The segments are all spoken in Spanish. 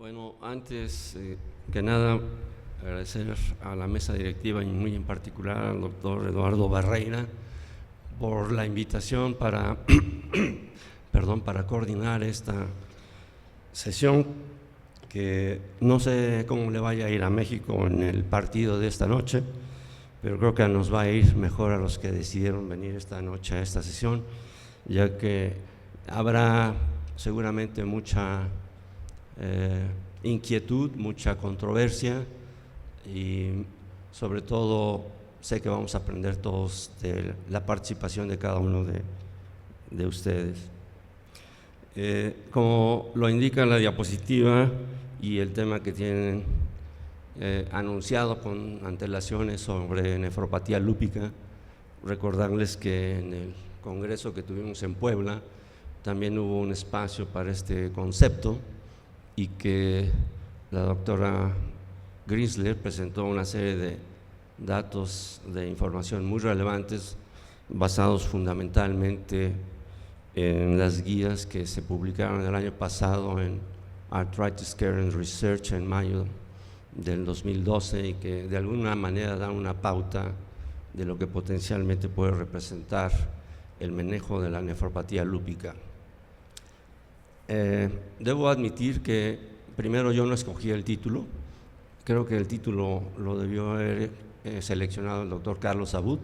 Bueno, antes que nada, agradecer a la mesa directiva y muy en particular al doctor Eduardo Barreira por la invitación para, para coordinar esta sesión, que no sé cómo le vaya a ir a México en el partido de esta noche, pero creo que nos va a ir mejor a los que decidieron venir esta noche a esta sesión, ya que habrá seguramente mucha inquietud, mucha controversia y sobre todo sé que vamos a aprender todos de la participación de cada uno de ustedes. Como lo indica la diapositiva y el tema que tienen anunciado con antelaciones sobre nefropatía lúpica, recordarles que en el congreso que tuvimos en Puebla también hubo un espacio para este concepto y que la doctora Grisler presentó una serie de datos de información muy relevantes basados fundamentalmente en las guías que se publicaron el año pasado en Arthritis Care and Research en mayo del 2012 y que de alguna manera dan una pauta de lo que potencialmente puede representar el manejo de la nefropatía lúpica. Debo admitir que primero yo no escogí el título, creo que el título lo debió haber seleccionado el doctor Carlos Abud,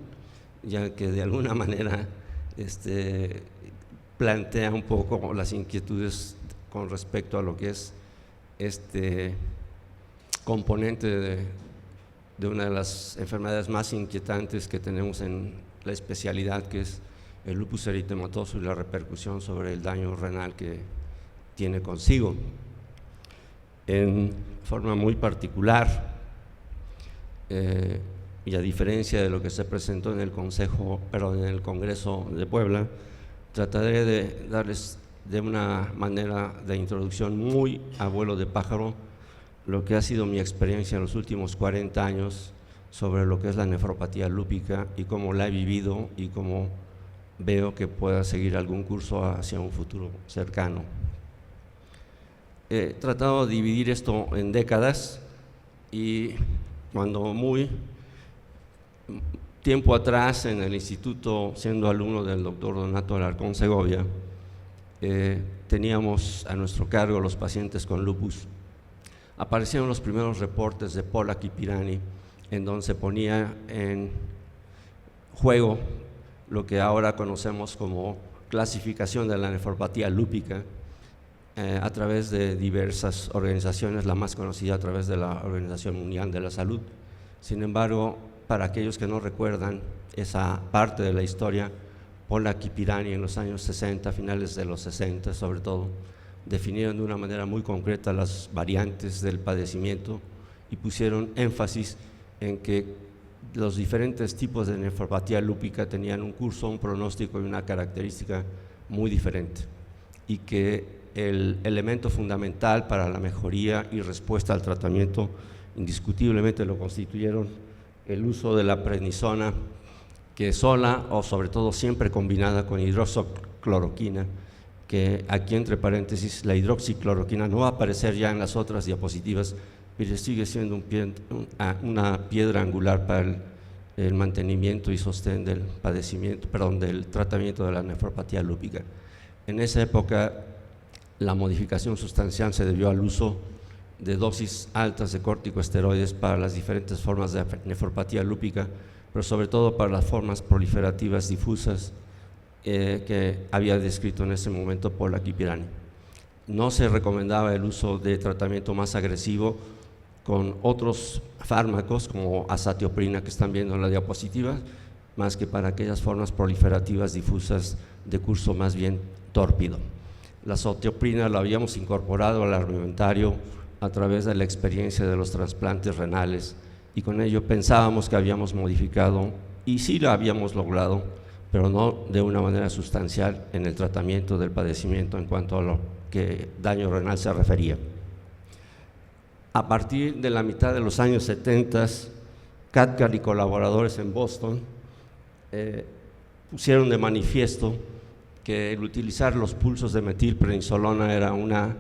ya que de alguna manera plantea un poco las inquietudes con respecto a lo que es este componente de una de las enfermedades más inquietantes que tenemos en la especialidad, que es el lupus eritematoso y la repercusión sobre el daño renal que tiene consigo. En forma muy particular, y a diferencia de lo que se presentó en el Congreso de Puebla, trataré de darles de una manera de introducción muy a vuelo de pájaro lo que ha sido mi experiencia en los últimos 40 años sobre lo que es la nefropatía lúpica y cómo la he vivido y cómo veo que pueda seguir algún curso hacia un futuro cercano. He tratado de dividir esto en décadas y cuando muy tiempo atrás en el instituto, siendo alumno del doctor Donato Alarcón Segovia, teníamos a nuestro cargo los pacientes con lupus. Aparecieron los primeros reportes de Pollack y Pirani, en donde se ponía en juego lo que ahora conocemos como clasificación de la nefropatía lúpica a través de diversas organizaciones, la más conocida a través de la Organización Mundial de la Salud. Sin embargo, para aquellos que no recuerdan esa parte de la historia, Pollack y Pirani en los años 60, finales de los 60 sobre todo, definieron de una manera muy concreta las variantes del padecimiento y pusieron énfasis en que los diferentes tipos de nefropatía lúpica tenían un curso, un pronóstico y una característica muy diferente, y que el elemento fundamental para la mejoría y respuesta al tratamiento indiscutiblemente lo constituyeron el uso de la prednisona, que sola o sobre todo siempre combinada con hidroxicloroquina, que aquí entre paréntesis la hidroxicloroquina no va a aparecer ya en las otras diapositivas, pero sigue siendo una piedra angular para el mantenimiento y sostén del del tratamiento de la nefropatía lúpica. En esa época la modificación sustancial se debió al uso de dosis altas de corticosteroides para las diferentes formas de nefropatía lúpica, pero sobre todo para las formas proliferativas difusas que había descrito en ese momento Pollack y Pirani. No se recomendaba el uso de tratamiento más agresivo con otros fármacos como azatioprina, que están viendo en la diapositiva, más que para aquellas formas proliferativas difusas de curso más bien tórpido. La azatioprina la habíamos incorporado al armamentario a través de la experiencia de los trasplantes renales y con ello pensábamos que habíamos modificado, y sí la habíamos logrado, pero no de una manera sustancial en el tratamiento del padecimiento en cuanto a lo que daño renal se refería. A partir de la mitad de los años 70, Cathcart y colaboradores en Boston pusieron de manifiesto que el utilizar los pulsos de metilprednisolona era una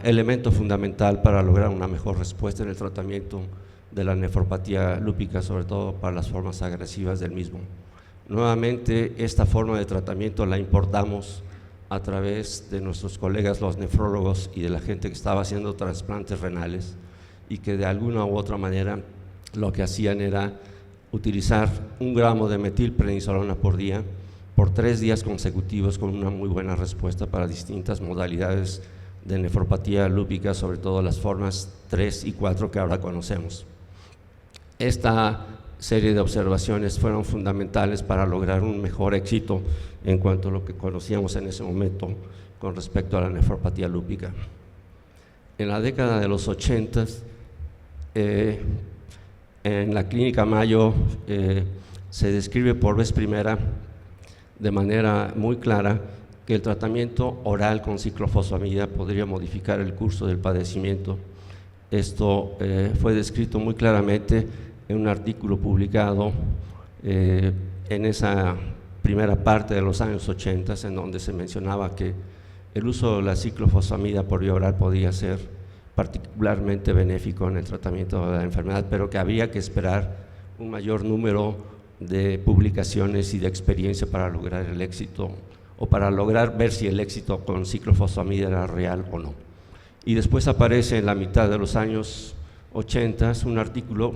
elemento fundamental para lograr una mejor respuesta en el tratamiento de la nefropatía lúpica, sobre todo para las formas agresivas del mismo. Nuevamente, esta forma de tratamiento la importamos a través de nuestros colegas los nefrólogos y de la gente que estaba haciendo trasplantes renales y que de alguna u otra manera lo que hacían era utilizar 1 gramo de metilprednisolona por día por 3 días consecutivos con una muy buena respuesta para distintas modalidades de nefropatía lúpica, sobre todo las formas 3 y 4 que ahora conocemos. Esta serie de observaciones fueron fundamentales para lograr un mejor éxito en cuanto a lo que conocíamos en ese momento con respecto a la nefropatía lúpica. En la década de los 80, en la Clínica Mayo se describe por vez primera de manera muy clara que el tratamiento oral con ciclofosfamida podría modificar el curso del padecimiento. Esto fue descrito muy claramente en un artículo publicado en esa primera parte de los años 80, en donde se mencionaba que el uso de la ciclofosfamida por vía oral podía ser particularmente benéfico en el tratamiento de la enfermedad, pero que había que esperar un mayor número de publicaciones y de experiencia para lograr el éxito, o para lograr ver si el éxito con ciclofosfamida era real o no. Y después aparece en la mitad de los años 80 un artículo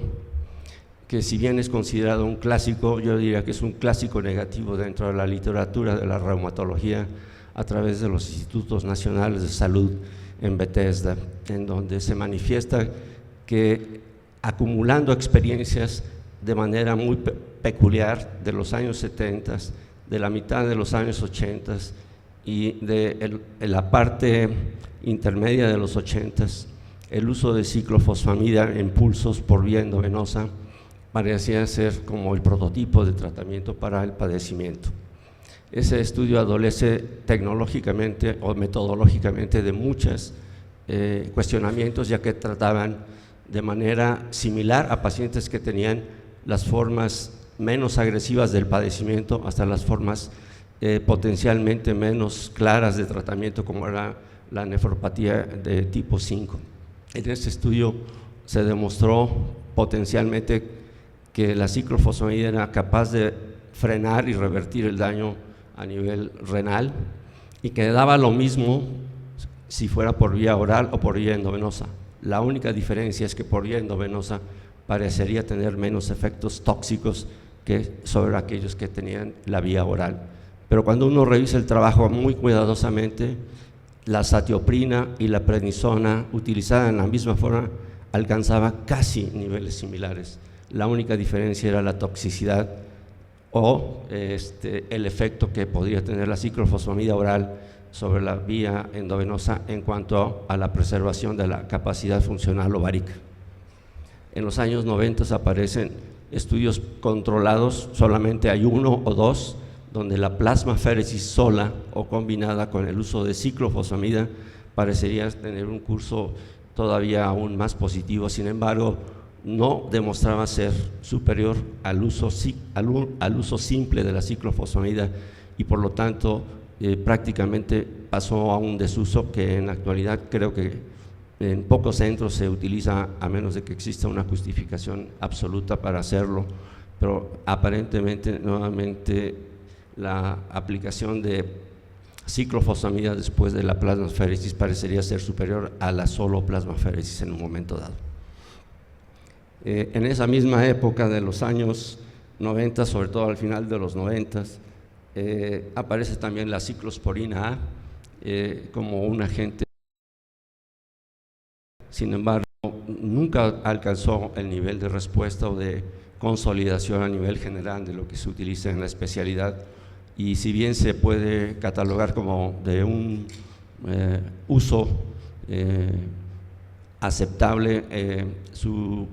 que, si bien es considerado un clásico, yo diría que es un clásico negativo dentro de la literatura de la reumatología a través de los Institutos Nacionales de Salud en Bethesda, en donde se manifiesta que, acumulando experiencias de manera muy peculiar de los años 70, de la mitad de los años 80 y de la parte intermedia de los 80, el uso de ciclofosfamida en pulsos por vía endovenosa parecía ser como el prototipo de tratamiento para el padecimiento. Ese estudio adolece tecnológicamente o metodológicamente de muchos cuestionamientos, ya que trataban de manera similar a pacientes que tenían las formas menos agresivas del padecimiento hasta las formas potencialmente menos claras de tratamiento, como era la nefropatía de tipo 5. En este estudio se demostró potencialmente que la ciclofosfamida era capaz de frenar y revertir el daño a nivel renal y que daba lo mismo si fuera por vía oral o por vía endovenosa. La única diferencia es que por vía endovenosa parecería tener menos efectos tóxicos que sobre aquellos que tenían la vía oral. Pero cuando uno revisa el trabajo muy cuidadosamente, la satioprina y la prednisona utilizada en la misma forma alcanzaba casi niveles similares. La única diferencia era la toxicidad o el efecto que podría tener la ciclofosfamida oral sobre la vía endovenosa en cuanto a la preservación de la capacidad funcional ovárica. En los años 90 aparecen estudios controlados, solamente hay 1 o 2, donde la plasmaféresis sola o combinada con el uso de ciclofosfamida parecería tener un curso todavía aún más positivo. Sin embargo, no demostraba ser superior al uso simple de la ciclofosfamida y por lo tanto prácticamente pasó a un desuso que en la actualidad creo que en pocos centros se utiliza, a menos de que exista una justificación absoluta para hacerlo, pero aparentemente nuevamente la aplicación de ciclofosfamida después de la plasmaféresis parecería ser superior a la solo plasmaféresis en un momento dado. En esa misma época de los años 90, sobre todo al final de los 90, aparece también la ciclosporina A como un agente. Sin embargo, nunca alcanzó el nivel de respuesta o de consolidación a nivel general de lo que se utiliza en la especialidad, y si bien se puede catalogar como de un uso aceptable, su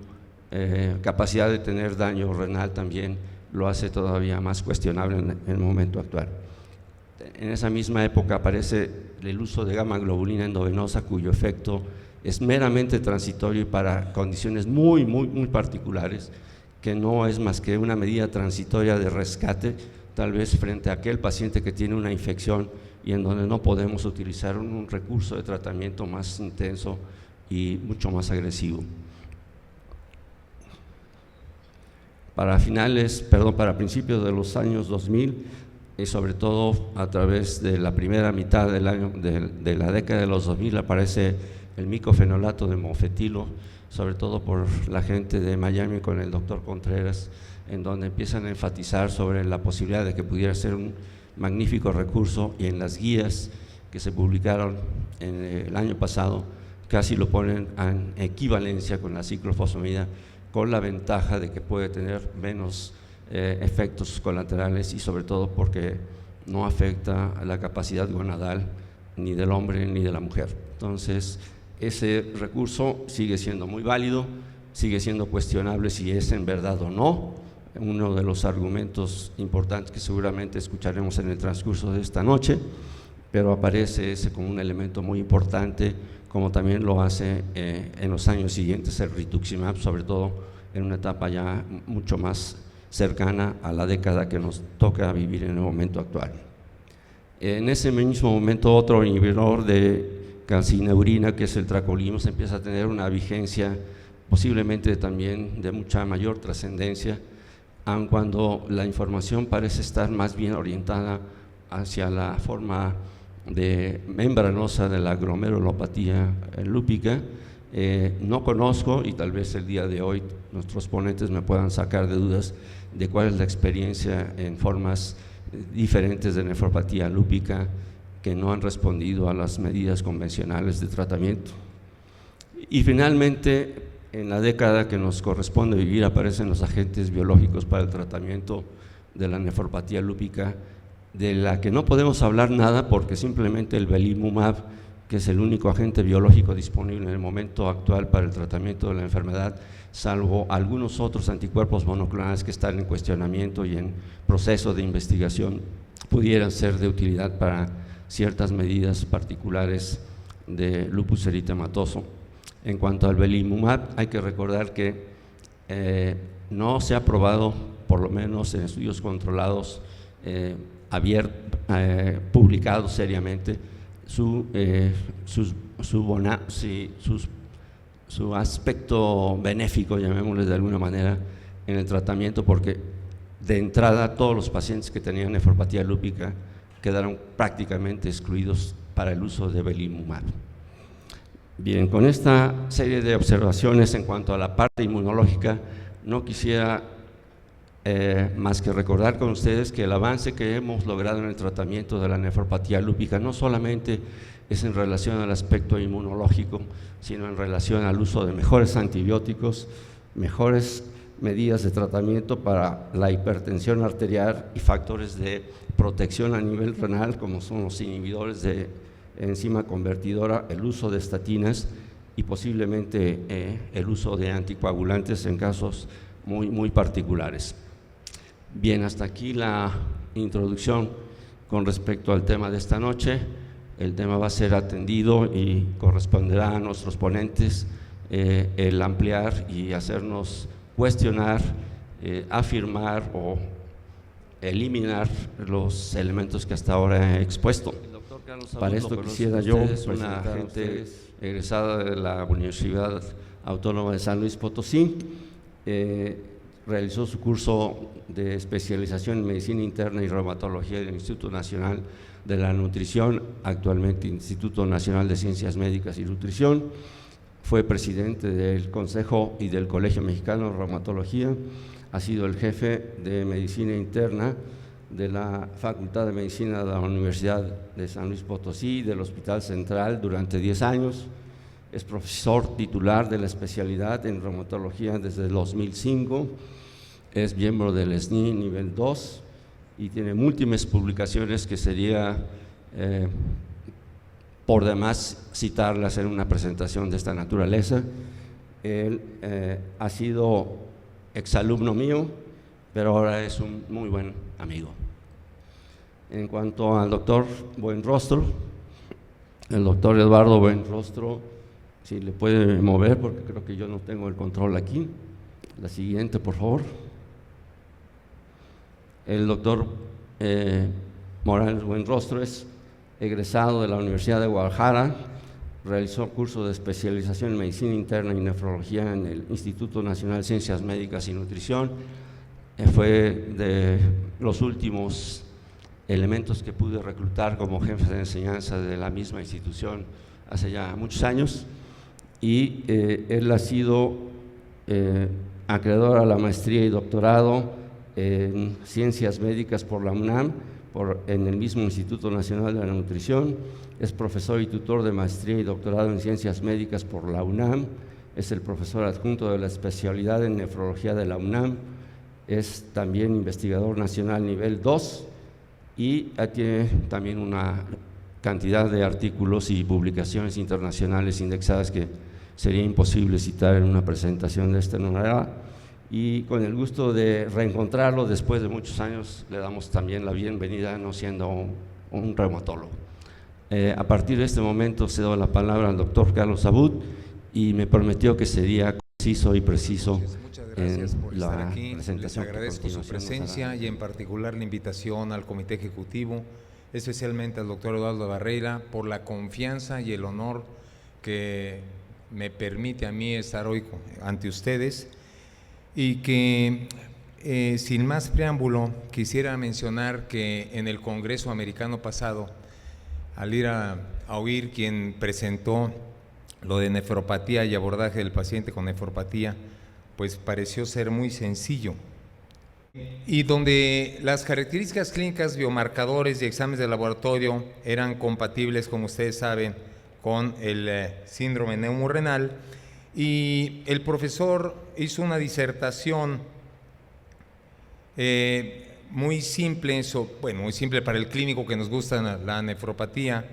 capacidad de tener daño renal también lo hace todavía más cuestionable en el momento actual. En esa misma época aparece el uso de gamma globulina endovenosa, cuyo efecto es meramente transitorio y para condiciones muy particulares, que no es más que una medida transitoria de rescate, tal vez frente a aquel paciente que tiene una infección y en donde no podemos utilizar un recurso de tratamiento más intenso y mucho más agresivo. Para principios de los años 2000, y sobre todo a través de la primera mitad de la década de los 2000, aparece el micofenolato de mofetilo, sobre todo por la gente de Miami con el doctor Contreras, en donde empiezan a enfatizar sobre la posibilidad de que pudiera ser un magnífico recurso, y en las guías que se publicaron en el año pasado casi lo ponen en equivalencia con la ciclofosfamida, con la ventaja de que puede tener menos efectos colaterales y sobre todo porque no afecta a la capacidad gonadal ni del hombre ni de la mujer. Entonces, ese recurso sigue siendo muy válido, sigue siendo cuestionable si es en verdad o no. Uno de los argumentos importantes que seguramente escucharemos en el transcurso de esta noche, pero aparece ese como un elemento muy importante, como también lo hace en los años siguientes el rituximab, sobre todo en una etapa ya mucho más cercana a la década que nos toca vivir en el momento actual. En ese mismo momento, otro inhibidor de calcineurina, que es el tracolimos, empieza a tener una vigencia posiblemente también de mucha mayor trascendencia, aun cuando la información parece estar más bien orientada hacia la forma de membranosa de la glomerulopatía lúpica. No conozco, y tal vez el día de hoy nuestros ponentes me puedan sacar de dudas de cuál es la experiencia en formas diferentes de nefropatía lúpica que no han respondido a las medidas convencionales de tratamiento. Y finalmente, en la década que nos corresponde vivir, aparecen los agentes biológicos para el tratamiento de la nefropatía lúpica, de la que no podemos hablar nada porque simplemente el belimumab, que es el único agente biológico disponible en el momento actual para el tratamiento de la enfermedad, salvo algunos otros anticuerpos monoclonales que están en cuestionamiento y en proceso de investigación, pudieran ser de utilidad para ciertas medidas particulares de lupus eritematoso. En cuanto al belimumab, hay que recordar que no se ha probado, por lo menos en estudios controlados, publicados seriamente, su aspecto benéfico, llamémosle de alguna manera, en el tratamiento, porque de entrada todos los pacientes que tenían nefropatía lúpica quedaron prácticamente excluidos para el uso de belimumab. Bien, con esta serie de observaciones en cuanto a la parte inmunológica, no quisiera más que recordar con ustedes que el avance que hemos logrado en el tratamiento de la nefropatía lúpica no solamente es en relación al aspecto inmunológico, sino en relación al uso de mejores antibióticos, mejores medidas de tratamiento para la hipertensión arterial y factores de protección a nivel renal, como son los inhibidores de enzima convertidora, el uso de estatinas y posiblemente el uso de anticoagulantes en casos muy particulares. Bien, hasta aquí la introducción con respecto al tema de esta noche. El tema va a ser atendido y corresponderá a nuestros ponentes el ampliar y hacernos cuestionar, afirmar o eliminar los elementos que hasta ahora he expuesto. Para esto quisiera yo, una gente egresada de la Universidad Autónoma de San Luis Potosí, realizó su curso de especialización en Medicina Interna y Reumatología del Instituto Nacional de la Nutrición, actualmente Instituto Nacional de Ciencias Médicas y Nutrición. Fue presidente del Consejo y del Colegio Mexicano de Reumatología, ha sido el jefe de Medicina Interna de la Facultad de Medicina de la Universidad de San Luis Potosí y del Hospital Central durante 10 años, es profesor titular de la especialidad en reumatología desde el 2005, es miembro del SNI nivel 2 y tiene múltiples publicaciones que sería por demás citarlas en una presentación de esta naturaleza. Él ha sido exalumno mío, pero ahora es un muy buen amigo. En cuanto al doctor Buenrostro, el doctor Eduardo Buenrostro, si le puede mover, porque creo que yo no tengo el control aquí. La siguiente, por favor. El doctor Morales Buenrostro es egresado de la Universidad de Guadalajara, realizó curso de especialización en Medicina Interna y Nefrología en el Instituto Nacional de Ciencias Médicas y Nutrición. Fue de los últimos elementos que pude reclutar como jefe de enseñanza de la misma institución hace ya muchos años, y él ha sido acreedor a la maestría y doctorado en Ciencias Médicas por la UNAM, en el mismo Instituto Nacional de la Nutrición. Es profesor y tutor de maestría y doctorado en Ciencias Médicas por la UNAM, es el profesor adjunto de la especialidad en nefrología de la UNAM, es también investigador nacional nivel 2 y tiene también una cantidad de artículos y publicaciones internacionales indexadas que sería imposible citar en una presentación de esta manera. Y con el gusto de reencontrarlo después de muchos años, le damos también la bienvenida, no siendo un reumatólogo. A partir de este momento cedo la palabra al doctor Carlos Abud y me prometió que sería conciso y preciso. Muchas gracias por estar aquí. Presentación. Les agradezco su presencia y en particular la invitación al Comité Ejecutivo, especialmente al doctor Eduardo Barreira, por la confianza y el honor que me permite a mí estar hoy ante ustedes. Y que sin más preámbulo quisiera mencionar que en el Congreso americano pasado, al ir a oír quien presentó lo de nefropatía y abordaje del paciente con nefropatía, pues pareció ser muy sencillo. Y donde las características clínicas, biomarcadores y exámenes de laboratorio eran compatibles, como ustedes saben, con el síndrome neumorrenal, y el profesor hizo una disertación muy simple, muy simple para el clínico que nos gusta la nefropatía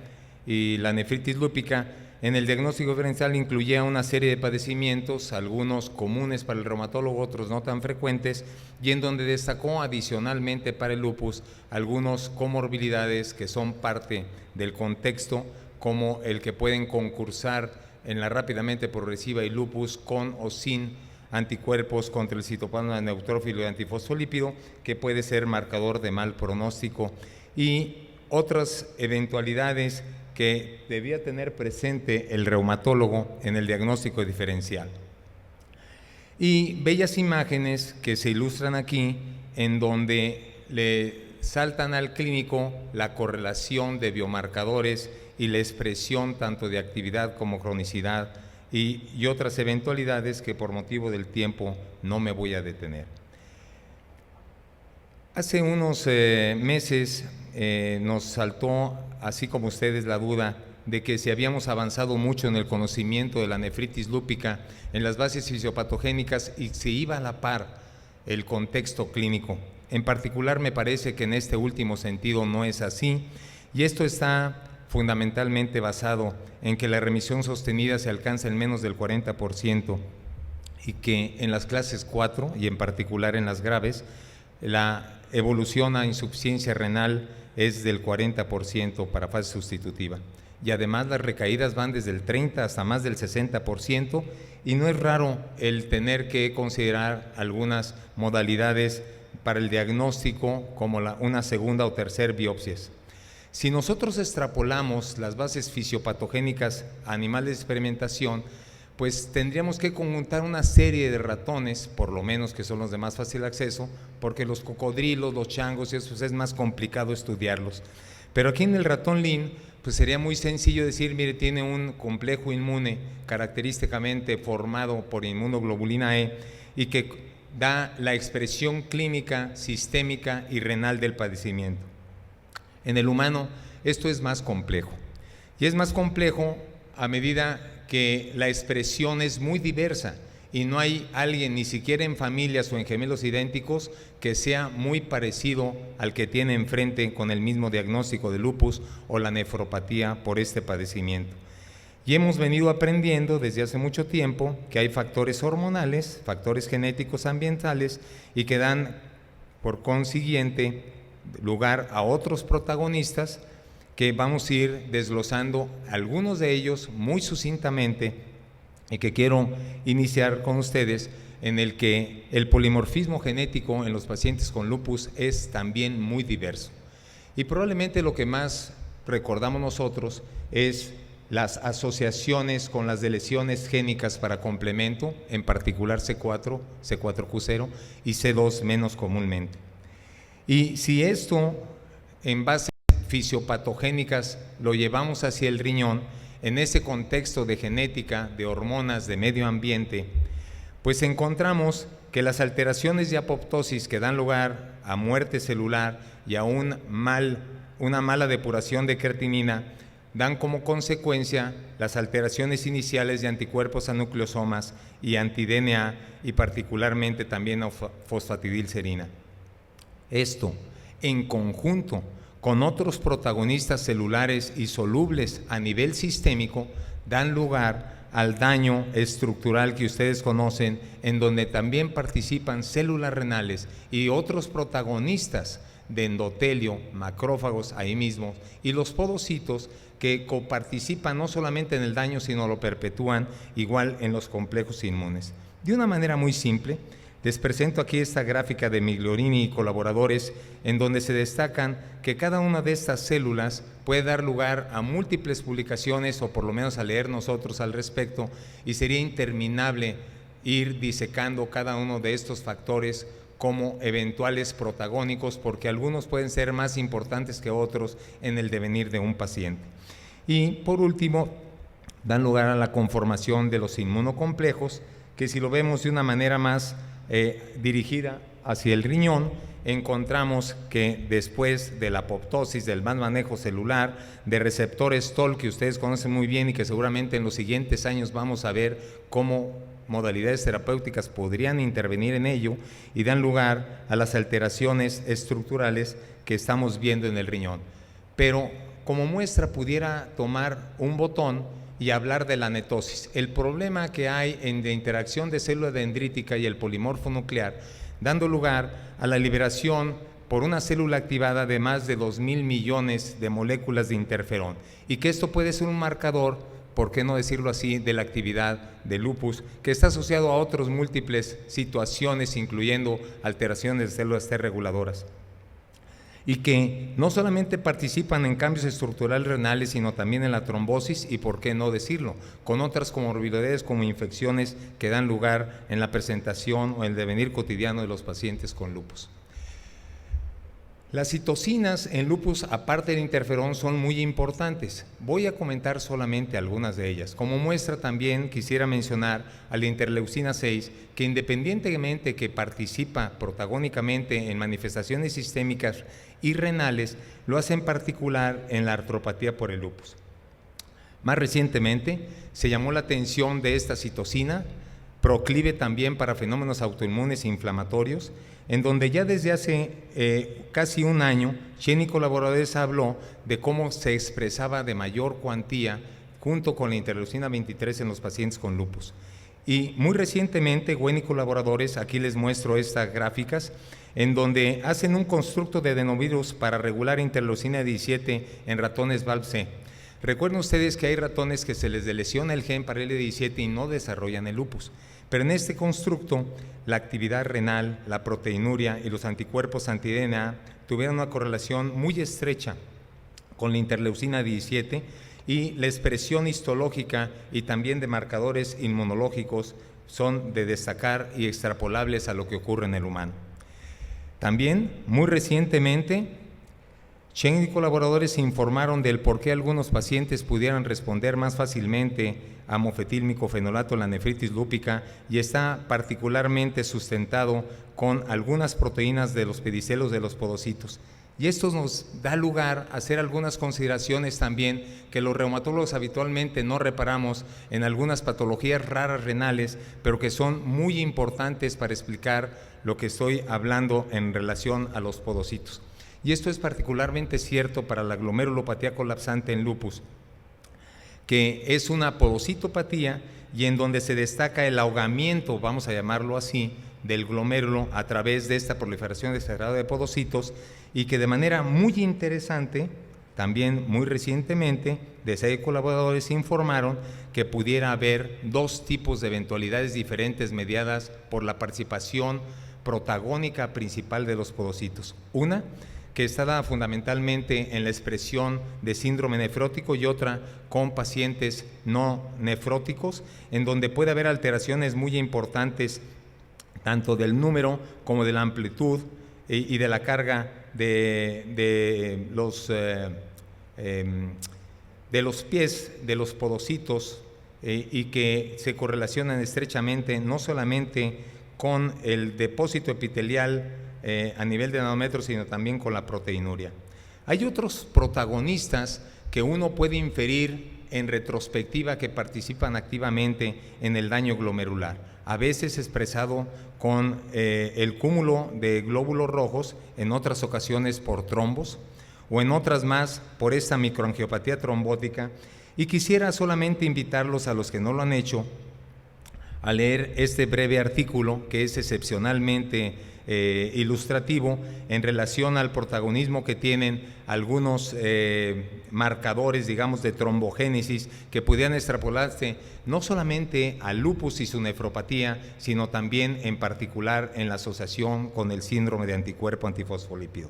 y la nefritis lúpica. En el diagnóstico diferencial incluía una serie de padecimientos, algunos comunes para el reumatólogo, otros no tan frecuentes, y en donde destacó adicionalmente para el lupus algunos comorbilidades que son parte del contexto, como el que pueden concursar en la rápidamente progresiva y lupus con o sin anticuerpos contra el citoplasma neutrófilo y antifosfolípido, que puede ser marcador de mal pronóstico, y otras eventualidades que debía tener presente el reumatólogo en el diagnóstico diferencial. Y bellas imágenes que se ilustran aquí, en donde le saltan al clínico la correlación de biomarcadores y la expresión tanto de actividad como cronicidad y otras eventualidades que por motivo del tiempo no me voy a detener. Hace unos meses nos saltó, así como ustedes, la duda de que si habíamos avanzado mucho en el conocimiento de la nefritis lúpica, en las bases fisiopatogénicas, y se iba a la par el contexto clínico. En particular, me parece que en este último sentido no es así, y esto está fundamentalmente basado en que la remisión sostenida se alcanza en menos del 40% y que en las clases 4 y en particular en las graves, la evolución a insuficiencia renal es del 40% para fase sustitutiva. Y además las recaídas van desde el 30 hasta más del 60%, y no es raro el tener que considerar algunas modalidades para el diagnóstico como una segunda o tercera biopsias. Si nosotros extrapolamos las bases fisiopatogénicas a animales de experimentación, pues tendríamos que conjuntar una serie de ratones, por lo menos que son los de más fácil acceso, porque los cocodrilos, los changos, eso es más complicado estudiarlos. Pero aquí en el ratón Lean, pues sería muy sencillo decir, mire, tiene un complejo inmune característicamente formado por inmunoglobulina E y que da la expresión clínica, sistémica y renal del padecimiento. En el humano esto es más complejo, y es más complejo a medida que la expresión es muy diversa y no hay alguien, ni siquiera en familias o en gemelos idénticos, que sea muy parecido al que tiene enfrente con el mismo diagnóstico de lupus o la nefropatía por este padecimiento. Y hemos venido aprendiendo desde hace mucho tiempo que hay factores hormonales, factores genéticos ambientales, y que dan por consiguiente lugar a otros protagonistas que vamos a ir desglosando algunos de ellos muy sucintamente, y que quiero iniciar con ustedes, en el que el polimorfismo genético en los pacientes con lupus es también muy diverso. Y probablemente lo que más recordamos nosotros, es las asociaciones con las de lesiones génicas para complemento, en particular C4, C4Q0 y C2 menos comúnmente. Y si esto en bases fisiopatogénicas lo llevamos hacia el riñón, en ese contexto de genética, de hormonas, de medio ambiente, pues encontramos que las alteraciones de apoptosis que dan lugar a muerte celular y a una mala depuración de creatinina dan como consecuencia las alteraciones iniciales de anticuerpos a nucleosomas y anti-DNA y particularmente también a fosfatidilcerina. Esto, en conjunto con otros protagonistas celulares y solubles a nivel sistémico, dan lugar al daño estructural que ustedes conocen, en donde también participan células renales y otros protagonistas de endotelio, macrófagos ahí mismo, y los podocitos que coparticipan no solamente en el daño, sino lo perpetúan igual en los complejos inmunes. De una manera muy simple, les presento aquí esta gráfica de Migliorini y colaboradores, en donde se destacan que cada una de estas células puede dar lugar a múltiples publicaciones, o por lo menos a leer nosotros al respecto, y sería interminable ir disecando cada uno de estos factores como eventuales protagónicos, porque algunos pueden ser más importantes que otros en el devenir de un paciente. Y por último, dan lugar a la conformación de los inmunocomplejos, que si lo vemos de una manera más dirigida hacia el riñón, encontramos que después de la apoptosis, del mal manejo celular, de receptores TOL que ustedes conocen muy bien y que seguramente en los siguientes años vamos a ver cómo modalidades terapéuticas podrían intervenir en ello, y dan lugar a las alteraciones estructurales que estamos viendo en el riñón. Pero como muestra pudiera tomar un botón y hablar de la netosis, el problema que hay en la interacción de célula dendrítica y el polimorfo nuclear, dando lugar a la liberación por una célula activada de más de 2,000 millones de moléculas de interferón, y que esto puede ser un marcador, por qué no decirlo así, de la actividad del lupus, que está asociado a otras múltiples situaciones, incluyendo alteraciones de células T reguladoras, y que no solamente participan en cambios estructurales renales, sino también en la trombosis y, por qué no decirlo, con otras comorbilidades como infecciones que dan lugar en la presentación o el devenir cotidiano de los pacientes con lupus. Las citocinas en lupus, aparte del interferón, son muy importantes. Voy a comentar solamente algunas de ellas. Como muestra también quisiera mencionar a la interleucina 6, que independientemente que participa protagónicamente en manifestaciones sistémicas y renales, lo hace en particular en la artropatía por el lupus. Más recientemente se llamó la atención de esta citocina, proclive también para fenómenos autoinmunes e inflamatorios, en donde ya desde hace casi un año, Chen y colaboradores habló de cómo se expresaba de mayor cuantía junto con la interleucina 23 en los pacientes con lupus. Y muy recientemente, Wen y colaboradores, aquí les muestro estas gráficas, en donde hacen un constructo de adenovirus para regular interleucina 17 en ratones VALP-C. Recuerden ustedes que hay ratones que se les lesiona el gen para L17 y no desarrollan el lupus. Pero en este constructo, la actividad renal, la proteinuria y los anticuerpos anti-DNA tuvieron una correlación muy estrecha con la interleucina 17, y la expresión histológica y también de marcadores inmunológicos son de destacar y extrapolables a lo que ocurre en el humano. También, muy recientemente, Chen y colaboradores informaron del por qué algunos pacientes pudieran responder más fácilmente a mofetilmicofenolato en la nefritis lúpica, y está particularmente sustentado con algunas proteínas de los pedicelos de los podocitos. Y esto nos da lugar a hacer algunas consideraciones también que los reumatólogos habitualmente no reparamos en algunas patologías raras renales, pero que son muy importantes para explicar lo que estoy hablando en relación a los podocitos. Y esto es particularmente cierto para la glomerulopatía colapsante en lupus, que es una podocitopatía y en donde se destaca el ahogamiento, vamos a llamarlo así, del glomérulo a través de esta proliferación exagerada de podocitos, y que de manera muy interesante, también muy recientemente, DSA y colaboradores informaron que pudiera haber dos tipos de eventualidades diferentes mediadas por la participación protagónica principal de los podocitos. Una, que está dada fundamentalmente en la expresión de síndrome nefrótico y otra con pacientes no nefróticos, en donde puede haber alteraciones muy importantes tanto del número como de la amplitud y de la carga de los pies, de los podocitos, y que se correlacionan estrechamente no solamente con el depósito epitelial a nivel de nanómetros, sino también con la proteinuria. Hay otros protagonistas que uno puede inferir en retrospectiva que participan activamente en el daño glomerular, a veces expresado con el cúmulo de glóbulos rojos, en otras ocasiones por trombos, o en otras más por esta microangiopatía trombótica. Y quisiera solamente invitarlos a los que no lo han hecho a leer este breve artículo, que es excepcionalmente ilustrativo en relación al protagonismo que tienen algunos marcadores, digamos, de trombogénesis que pudieran extrapolarse no solamente al lupus y su nefropatía, sino también en particular en la asociación con el síndrome de anticuerpo antifosfolípido.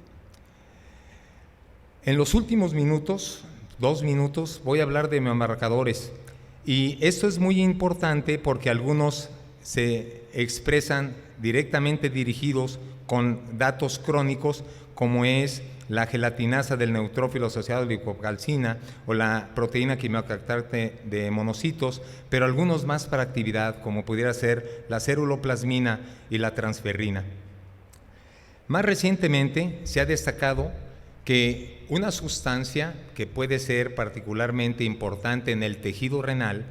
En los últimos minutos, 2 minutos, voy a hablar de biomarcadores, y esto es muy importante porque algunos se expresan directamente dirigidos con datos crónicos, como es la gelatinasa del neutrófilo asociado a la lipocalcina o la proteína quimiocalcante de monocitos, pero algunos más para actividad, como pudiera ser la ceruloplasmina y la transferrina. Más recientemente se ha destacado que una sustancia que puede ser particularmente importante en el tejido renal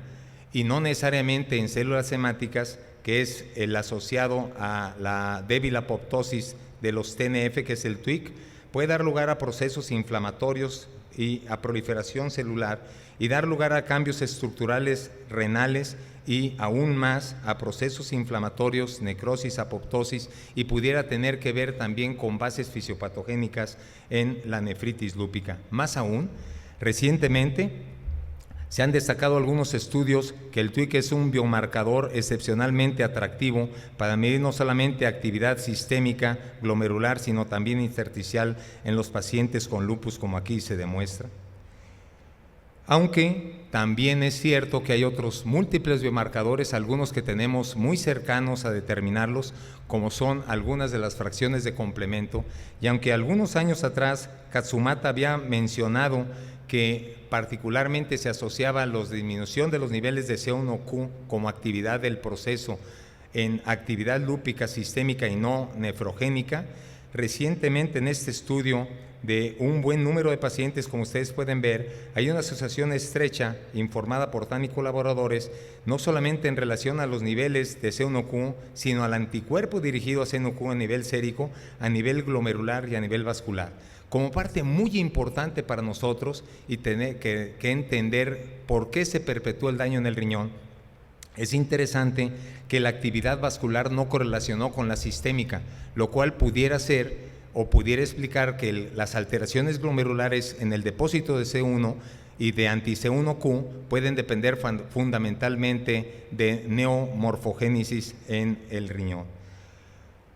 y no necesariamente en células hemáticas, que es el asociado a la débil apoptosis de los TNF, que es el TWIC, puede dar lugar a procesos inflamatorios y a proliferación celular y dar lugar a cambios estructurales renales y aún más a procesos inflamatorios, necrosis, apoptosis, y pudiera tener que ver también con bases fisiopatogénicas en la nefritis lúpica. Más aún, recientemente se han destacado algunos estudios que el TWIC es un biomarcador excepcionalmente atractivo para medir no solamente actividad sistémica glomerular, sino también intersticial en los pacientes con lupus, como aquí se demuestra. Aunque también es cierto que hay otros múltiples biomarcadores, algunos que tenemos muy cercanos a determinarlos, como son algunas de las fracciones de complemento, y aunque algunos años atrás Katsumata había mencionado que particularmente se asociaba a la disminución de los niveles de C1Q como actividad del proceso en actividad lúpica sistémica y no nefrogénica, recientemente en este estudio de un buen número de pacientes, como ustedes pueden ver, hay una asociación estrecha informada por TAN y colaboradores, no solamente en relación a los niveles de C1Q, sino al anticuerpo dirigido a C1Q a nivel sérico, a nivel glomerular y a nivel vascular, como parte muy importante para nosotros y tener que entender por qué se perpetúa el daño en el riñón. Es interesante que la actividad vascular no correlacionó con la sistémica, lo cual pudiera ser o pudiera explicar que las alteraciones glomerulares en el depósito de C1 y de anti-C1Q pueden depender fundamentalmente de neomorfogénesis en el riñón.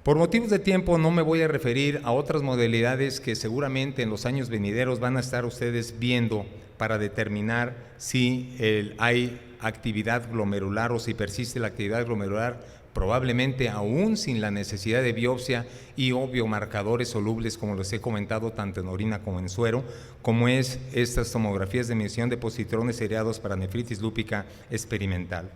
Por motivos de tiempo no me voy a referir a otras modalidades que seguramente en los años venideros van a estar ustedes viendo para determinar si hay actividad glomerular o si persiste la actividad glomerular, probablemente aún sin la necesidad de biopsia y o biomarcadores solubles, como les he comentado, tanto en orina como en suero, como es estas tomografías de medición de positrones seriados para nefritis lúpica experimental.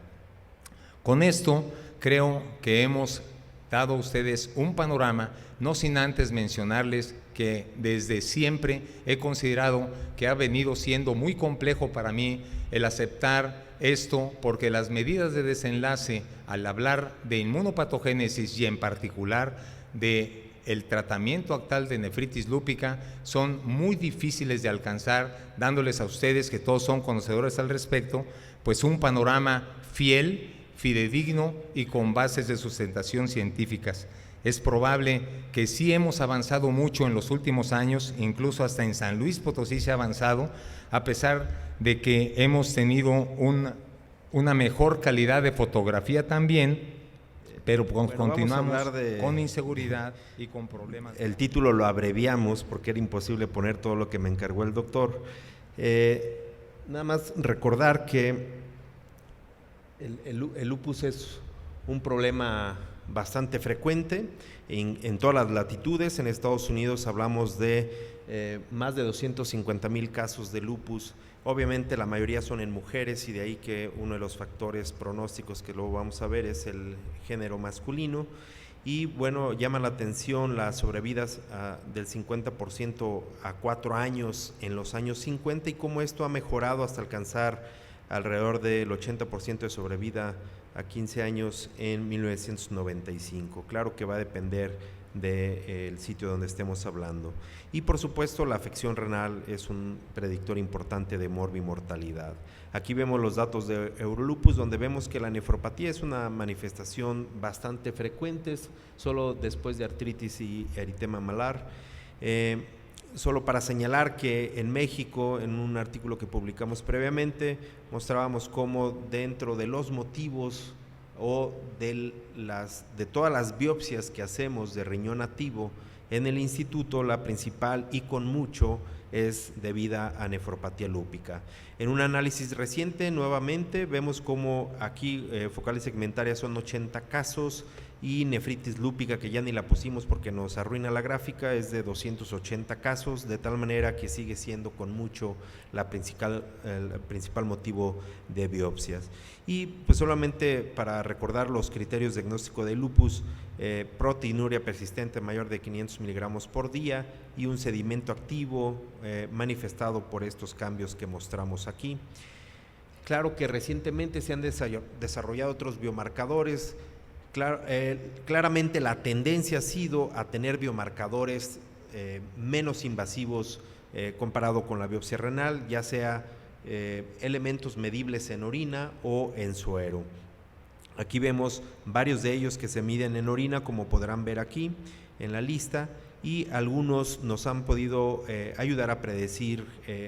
Con esto creo que hemos dado a ustedes un panorama, no sin antes mencionarles que desde siempre he considerado que ha venido siendo muy complejo para mí el aceptar esto, porque las medidas de desenlace al hablar de inmunopatogénesis y en particular de el tratamiento actual de nefritis lúpica son muy difíciles de alcanzar, dándoles a ustedes, que todos son conocedores al respecto, pues un panorama fiel, fidedigno y con bases de sustentación científicas. Es probable que sí hemos avanzado mucho en los últimos años, incluso hasta en San Luis Potosí se ha avanzado, a pesar de que hemos tenido una mejor calidad de fotografía también, pero Bueno, continuamos vamos a hablar de- con inseguridad y con problemas. El título lo abreviamos porque era imposible poner todo lo que me encargó el doctor. Nada más recordar que el lupus es un problema bastante frecuente en todas las latitudes. En Estados Unidos hablamos de más de 250,000 casos de lupus. Obviamente la mayoría son en mujeres y de ahí que uno de los factores pronósticos que luego vamos a ver es el género masculino. Y bueno, llama la atención las sobrevidas del 50% a 4 años en los años 50 y cómo esto ha mejorado hasta alcanzar alrededor del 80% de sobrevida a 15 años en 1995. Claro que va a depender del sitio donde estemos hablando. Y por supuesto la afección renal es un predictor importante de morbimortalidad. Aquí vemos los datos de Eurolupus, donde vemos que la nefropatía es una manifestación bastante frecuente, solo después de artritis y eritema malar. Solo para señalar que en México, en un artículo que publicamos previamente, mostrábamos cómo dentro de los motivos o de todas las biopsias que hacemos de riñón activo en el instituto, la principal y con mucho es debida a nefropatía lúpica. En un análisis reciente, nuevamente, vemos cómo aquí focales segmentarias son 80 casos y nefritis lúpica, que ya ni la pusimos porque nos arruina la gráfica, es de 280 casos, de tal manera que sigue siendo con mucho el principal motivo de biopsias. Y pues solamente para recordar los criterios de diagnóstico de lupus: proteinuria persistente mayor de 500 miligramos por día y un sedimento activo manifestado por estos cambios que mostramos aquí. Claro que recientemente se han desarrollado otros biomarcadores. Claramente la tendencia ha sido a tener biomarcadores menos invasivos comparado con la biopsia renal, ya sea elementos medibles en orina o en suero. Aquí vemos varios de ellos que se miden en orina, como podrán ver aquí en la lista, y algunos nos han podido ayudar a predecir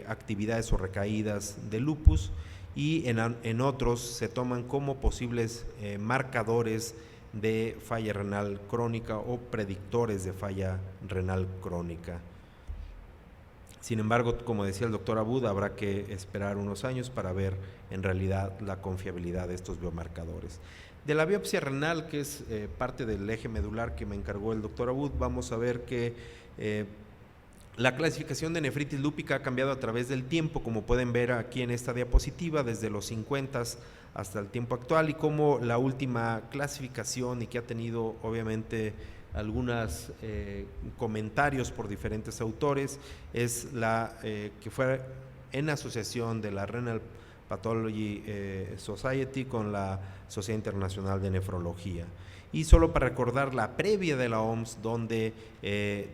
actividades o recaídas de lupus, y en otros se toman como posibles marcadores de falla renal crónica o predictores de falla renal crónica. Sin embargo, como decía el doctor Abud, habrá que esperar unos años para ver en realidad la confiabilidad de estos biomarcadores. De la biopsia renal, que es parte del eje medular que me encargó el doctor Abud, vamos a ver que la clasificación de nefritis lúpica ha cambiado a través del tiempo, como pueden ver aquí en esta diapositiva, desde los 50 hasta el tiempo actual, y como la última clasificación, y que ha tenido obviamente algunos comentarios por diferentes autores, es la que fue en asociación de la Renal Pathology Society con la Sociedad Internacional de Nefrología. Y solo para recordar la previa de la OMS, donde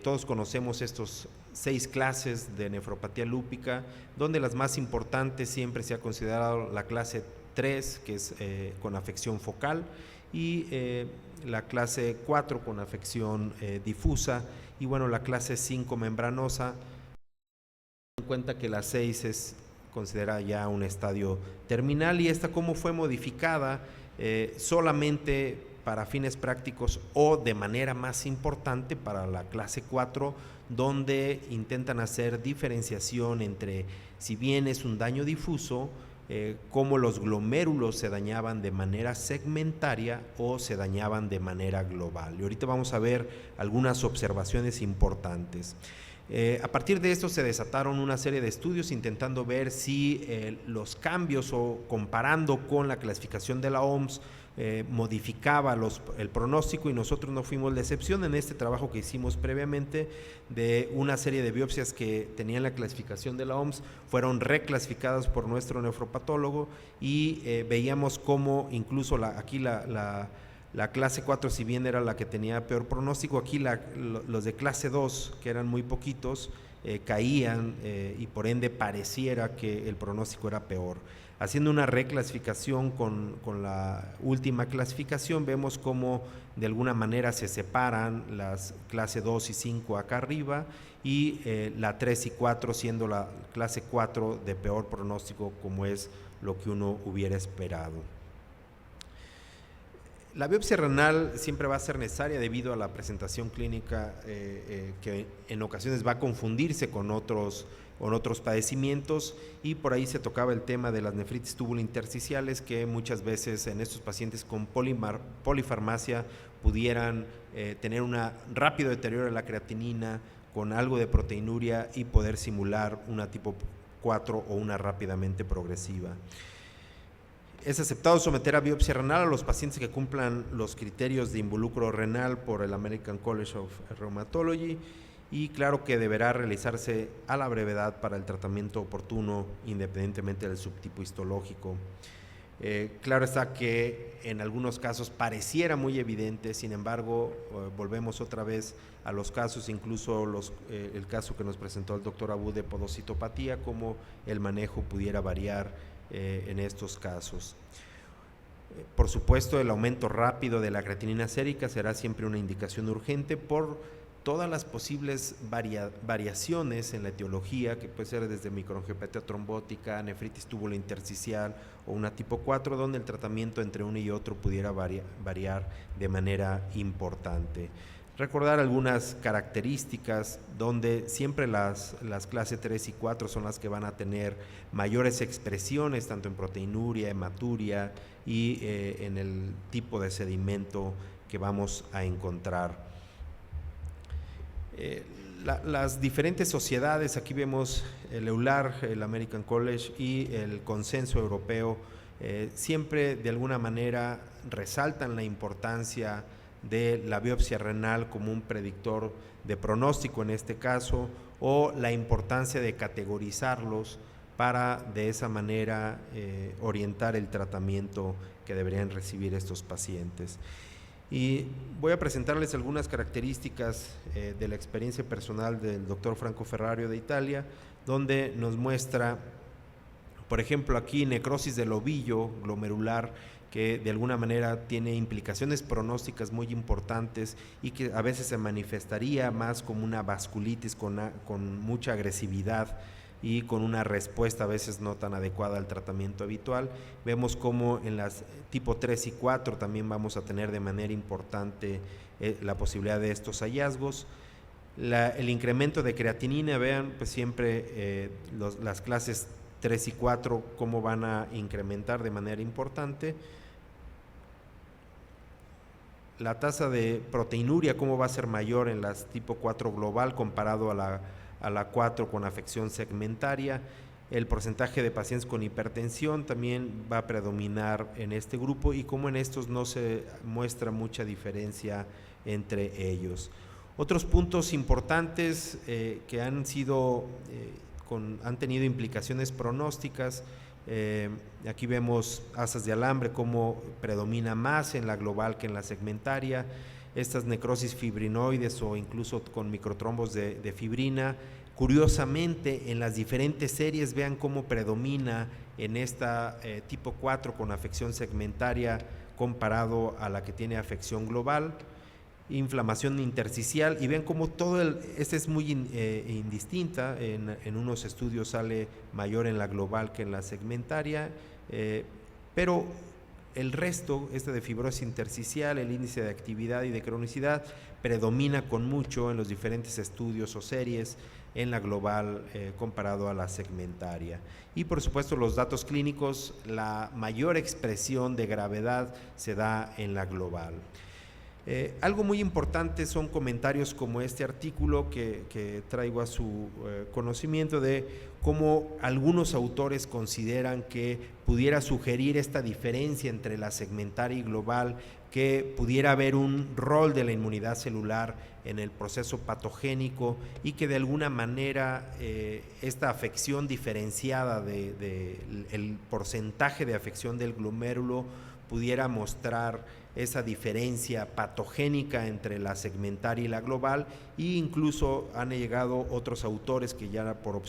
todos conocemos estos 6 clases de nefropatía lúpica, donde las más importantes siempre se ha considerado la clase 3, que es con afección focal, y la clase 4 con afección difusa, y bueno, la clase 5 membranosa. En cuenta que la 6 es considerada ya un estadio terminal, y esta cómo fue modificada solamente para fines prácticos o de manera más importante para la clase 4, donde intentan hacer diferenciación entre, si bien es un daño difuso, cómo los glomérulos se dañaban de manera segmentaria o se dañaban de manera global. Y ahorita vamos a ver algunas observaciones importantes. A partir de esto se desataron una serie de estudios intentando ver si los cambios o comparando con la clasificación de la OMS modificaba el pronóstico, y nosotros no fuimos la excepción en este trabajo que hicimos previamente de una serie de biopsias que tenían la clasificación de la OMS, fueron reclasificadas por nuestro nefropatólogo, y veíamos cómo incluso aquí la clase 4, si bien era la que tenía peor pronóstico, aquí los de clase 2, que eran muy poquitos, caían y por ende pareciera que el pronóstico era peor. Haciendo una reclasificación con la última clasificación, vemos cómo de alguna manera se separan las clase 2 y 5 acá arriba, y la 3 y 4 siendo la clase 4 de peor pronóstico, como es lo que uno hubiera esperado. La biopsia renal siempre va a ser necesaria debido a la presentación clínica que en ocasiones va a confundirse con otros padecimientos, y por ahí se tocaba el tema de las nefritis túbulo-intersticiales, que muchas veces en estos pacientes con polifarmacia pudieran tener un rápido deterioro de la creatinina con algo de proteinuria y poder simular una tipo 4 o una rápidamente progresiva. Es aceptado someter a biopsia renal a los pacientes que cumplan los criterios de involucro renal por el American College of Rheumatology, y claro que deberá realizarse a la brevedad para el tratamiento oportuno independientemente del subtipo histológico. Claro está que en algunos casos pareciera muy evidente, sin embargo, volvemos otra vez a los casos, incluso el caso que nos presentó el doctor Abud de podocitopatía, cómo el manejo pudiera variar en estos casos. Por supuesto, el aumento rápido de la creatinina sérica será siempre una indicación urgente por todas las posibles variaciones en la etiología, que puede ser desde microangiopatía trombótica, nefritis túbulo-intersticial o una tipo 4, donde el tratamiento entre uno y otro pudiera variar de manera importante. Recordar algunas características donde siempre las clase 3 y 4 son las que van a tener mayores expresiones, tanto en proteinuria, hematuria y en el tipo de sedimento que vamos a encontrar. Las diferentes sociedades, aquí vemos el EULAR, el American College y el Consenso Europeo, siempre de alguna manera resaltan la importancia de la biopsia renal como un predictor de pronóstico en este caso, o la importancia de categorizarlos para de esa manera orientar el tratamiento que deberían recibir estos pacientes. Y voy a presentarles algunas características de la experiencia personal del doctor Franco Ferrario de Italia, donde nos muestra, por ejemplo, aquí necrosis del ovillo glomerular, que de alguna manera tiene implicaciones pronósticas muy importantes y que a veces se manifestaría más como una vasculitis con mucha agresividad y con una respuesta a veces no tan adecuada al tratamiento habitual. Vemos como en las tipo 3 y 4 también vamos a tener de manera importante la posibilidad de estos hallazgos. El incremento de creatinina, vean pues siempre las clases 3 y 4 cómo van a incrementar de manera importante. La tasa de proteinuria cómo va a ser mayor en las tipo 4 global comparado a la 4 con afección segmentaria. El porcentaje de pacientes con hipertensión también va a predominar en este grupo, y como en estos no se muestra mucha diferencia entre ellos. Otros puntos importantes que han tenido implicaciones pronósticas, aquí vemos asas de alambre cómo predomina más en la global que en la segmentaria. Estas necrosis fibrinoides o incluso con microtrombos de fibrina. Curiosamente, en las diferentes series, vean cómo predomina en esta tipo 4 con afección segmentaria comparado a la que tiene afección global. Inflamación intersticial, y vean cómo este es muy indistinta, en unos estudios sale mayor en la global que en la segmentaria, pero el resto, de fibrosis intersticial, el índice de actividad y de cronicidad, predomina con mucho en los diferentes estudios o series en la global comparado a la segmentaria. Y por supuesto los datos clínicos, la mayor expresión de gravedad se da en la global. Algo muy importante son comentarios como este artículo que traigo a su conocimiento, de cómo algunos autores consideran que pudiera sugerir esta diferencia entre la segmentaria y global, que pudiera haber un rol de la inmunidad celular en el proceso patogénico, y que de alguna manera esta afección diferenciada el porcentaje de afección del glomérulo pudiera mostrar esa diferencia patogénica entre la segmentaria y la global, e incluso han llegado otros autores que ya por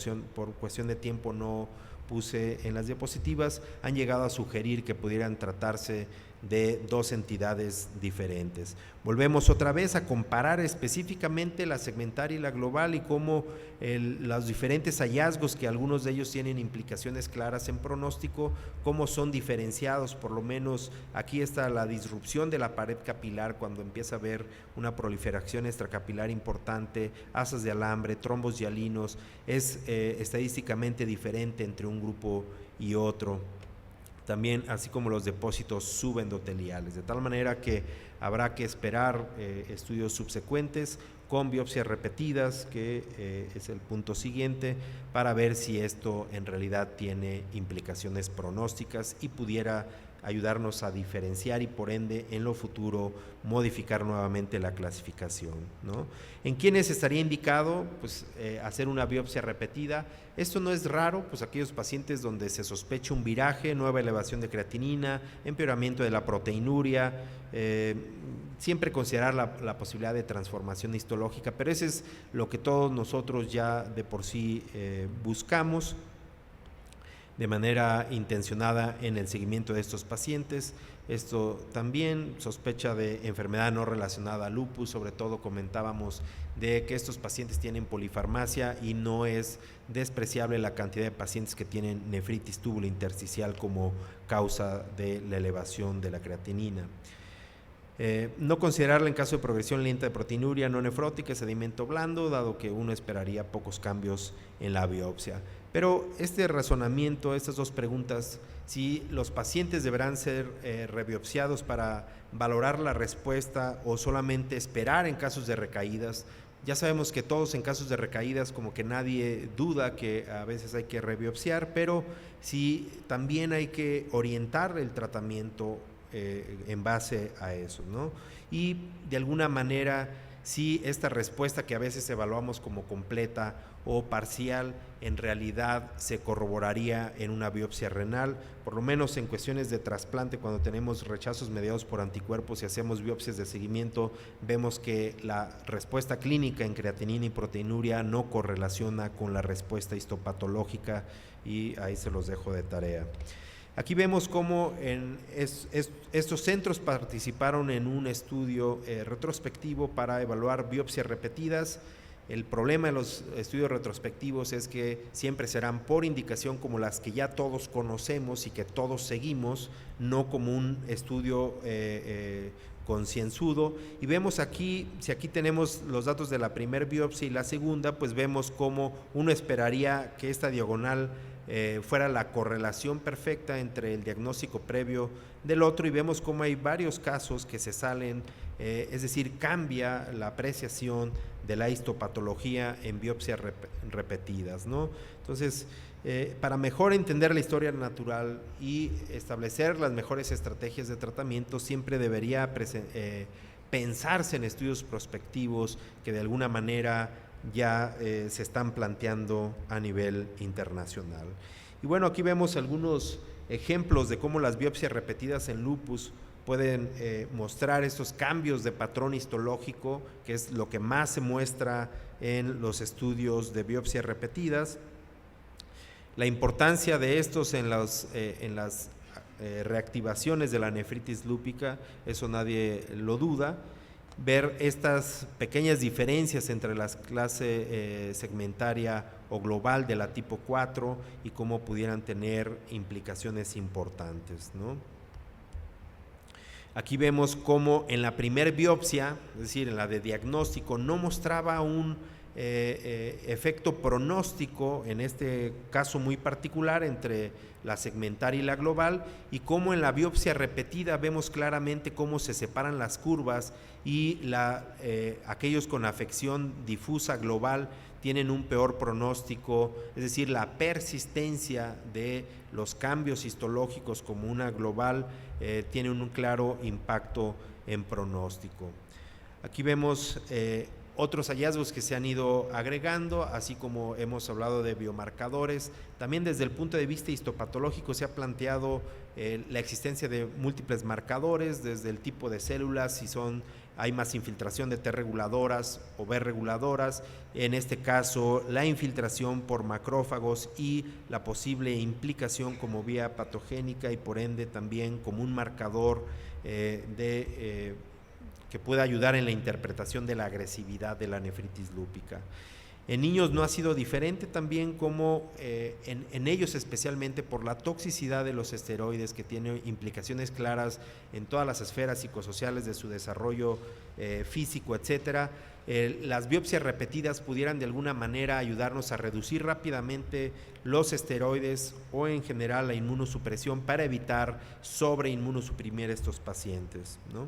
cuestión de tiempo no puse en las diapositivas, han llegado a sugerir que pudieran tratarse de dos entidades diferentes. Volvemos otra vez a comparar específicamente la segmentaria y la global y cómo los diferentes hallazgos, que algunos de ellos tienen implicaciones claras en pronóstico, cómo son diferenciados. Por lo menos aquí está la disrupción de la pared capilar cuando empieza a haber una proliferación extracapilar importante, asas de alambre, trombos hialinos, es estadísticamente diferente entre un grupo y otro. También así como los depósitos subendoteliales, de tal manera que habrá que esperar estudios subsecuentes con biopsias repetidas, que es el punto siguiente, para ver si esto en realidad tiene implicaciones pronósticas y pudiera ayudarnos a diferenciar y por ende en lo futuro modificar nuevamente la clasificación, ¿no? ¿En quiénes estaría indicado? Pues hacer una biopsia repetida. Esto no es raro, pues aquellos pacientes donde se sospecha un viraje, nueva elevación de creatinina, empeoramiento de la proteinuria, siempre considerar la posibilidad de transformación histológica, pero ese es lo que todos nosotros ya de por sí buscamos de manera intencionada en el seguimiento de estos pacientes. Esto también, sospecha de enfermedad no relacionada a lupus, sobre todo comentábamos de que estos pacientes tienen polifarmacia y no es despreciable la cantidad de pacientes que tienen nefritis túbulo-intersticial como causa de la elevación de la creatinina. No considerarla en caso de progresión lenta de proteinuria no nefrótica, sedimento blando, dado que uno esperaría pocos cambios en la biopsia. Pero este razonamiento, estas dos preguntas, si los pacientes deberán ser rebiopsiados para valorar la respuesta o solamente esperar en casos de recaídas. Ya sabemos que todos en casos de recaídas como que nadie duda que a veces hay que rebiopsiar, pero sí también hay que orientar el tratamiento en base a eso, ¿no? Y de alguna manera, si esta respuesta que a veces evaluamos como completa o parcial, en realidad se corroboraría en una biopsia renal, por lo menos en cuestiones de trasplante, cuando tenemos rechazos mediados por anticuerpos y hacemos biopsias de seguimiento, vemos que la respuesta clínica en creatinina y proteinuria no correlaciona con la respuesta histopatológica, y ahí se los dejo de tarea. Aquí vemos cómo estos centros participaron en un estudio retrospectivo para evaluar biopsias repetidas. El problema de los estudios retrospectivos es que siempre serán por indicación como las que ya todos conocemos y que todos seguimos, no como un estudio concienzudo. Y vemos aquí, si aquí tenemos los datos de la primera biopsia y la segunda, pues vemos cómo uno esperaría que esta diagonal fuera la correlación perfecta entre el diagnóstico previo del otro, y vemos cómo hay varios casos que se salen, es decir, cambia la apreciación de la histopatología en biopsias repetidas, ¿no? Entonces, para mejor entender la historia natural y establecer las mejores estrategias de tratamiento, siempre debería pensarse en estudios prospectivos que de alguna manera ya se están planteando a nivel internacional. Y bueno, aquí vemos algunos ejemplos de cómo las biopsias repetidas en lupus pueden mostrar estos cambios de patrón histológico, que es lo que más se muestra en los estudios de biopsias repetidas. La importancia de estos en las reactivaciones de la nefritis lúpica, eso nadie lo duda. Ver estas pequeñas diferencias entre la clase segmentaria o global de la tipo 4 y cómo pudieran tener implicaciones importantes, ¿no? Aquí vemos cómo en la primera biopsia, es decir, en la de diagnóstico, no mostraba un efecto pronóstico, en este caso muy particular, entre la segmentaria y la global, y cómo en la biopsia repetida vemos claramente cómo se separan las curvas y aquellos con afección difusa global tienen un peor pronóstico, es decir, la persistencia de los cambios histológicos como una global tiene un claro impacto en pronóstico. Aquí vemos otros hallazgos que se han ido agregando, así como hemos hablado de biomarcadores. También desde el punto de vista histopatológico se ha planteado la existencia de múltiples marcadores, desde el tipo de células, si son hay más infiltración de T reguladoras o B reguladoras, en este caso la infiltración por macrófagos y la posible implicación como vía patogénica y por ende también como un marcador que pueda ayudar en la interpretación de la agresividad de la nefritis lúpica. En niños no ha sido diferente también, como en ellos especialmente por la toxicidad de los esteroides, que tiene implicaciones claras en todas las esferas psicosociales de su desarrollo físico, etcétera. Las biopsias repetidas pudieran de alguna manera ayudarnos a reducir rápidamente los esteroides o en general la inmunosupresión para evitar sobreinmunosuprimir estos pacientes, ¿no?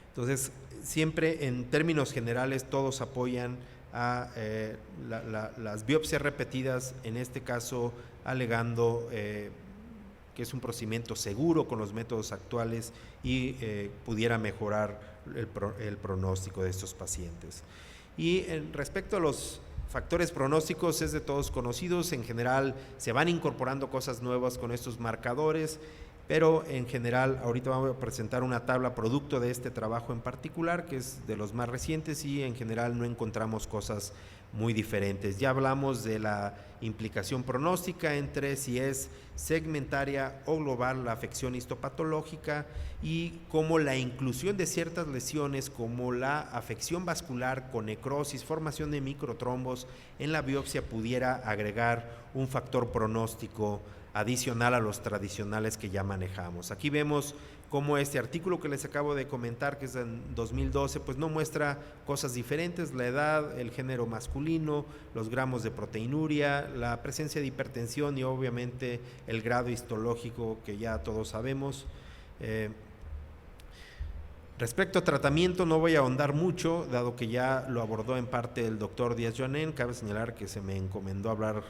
Entonces, siempre en términos generales todos apoyan a las biopsias repetidas, en este caso alegando que es un procedimiento seguro con los métodos actuales y pudiera mejorar el pronóstico de estos pacientes. Y respecto a los factores pronósticos, es de todos conocidos, en general se van incorporando cosas nuevas con estos marcadores, pero en general ahorita vamos a presentar una tabla producto de este trabajo en particular, que es de los más recientes, y en general no encontramos cosas muy diferentes. Ya hablamos de la implicación pronóstica entre si es segmentaria o global la afección histopatológica, y cómo la inclusión de ciertas lesiones como la afección vascular con necrosis, formación de microtrombos en la biopsia pudiera agregar un factor pronóstico adicional a los tradicionales que ya manejamos. Aquí vemos cómo este artículo que les acabo de comentar, que es en 2012, pues no muestra cosas diferentes: la edad, el género masculino, los gramos de proteinuria, la presencia de hipertensión y obviamente el grado histológico que ya todos sabemos. Respecto a tratamiento no voy a ahondar mucho, dado que ya lo abordó en parte el doctor Díaz-Jonén. Cabe señalar que se me encomendó hablar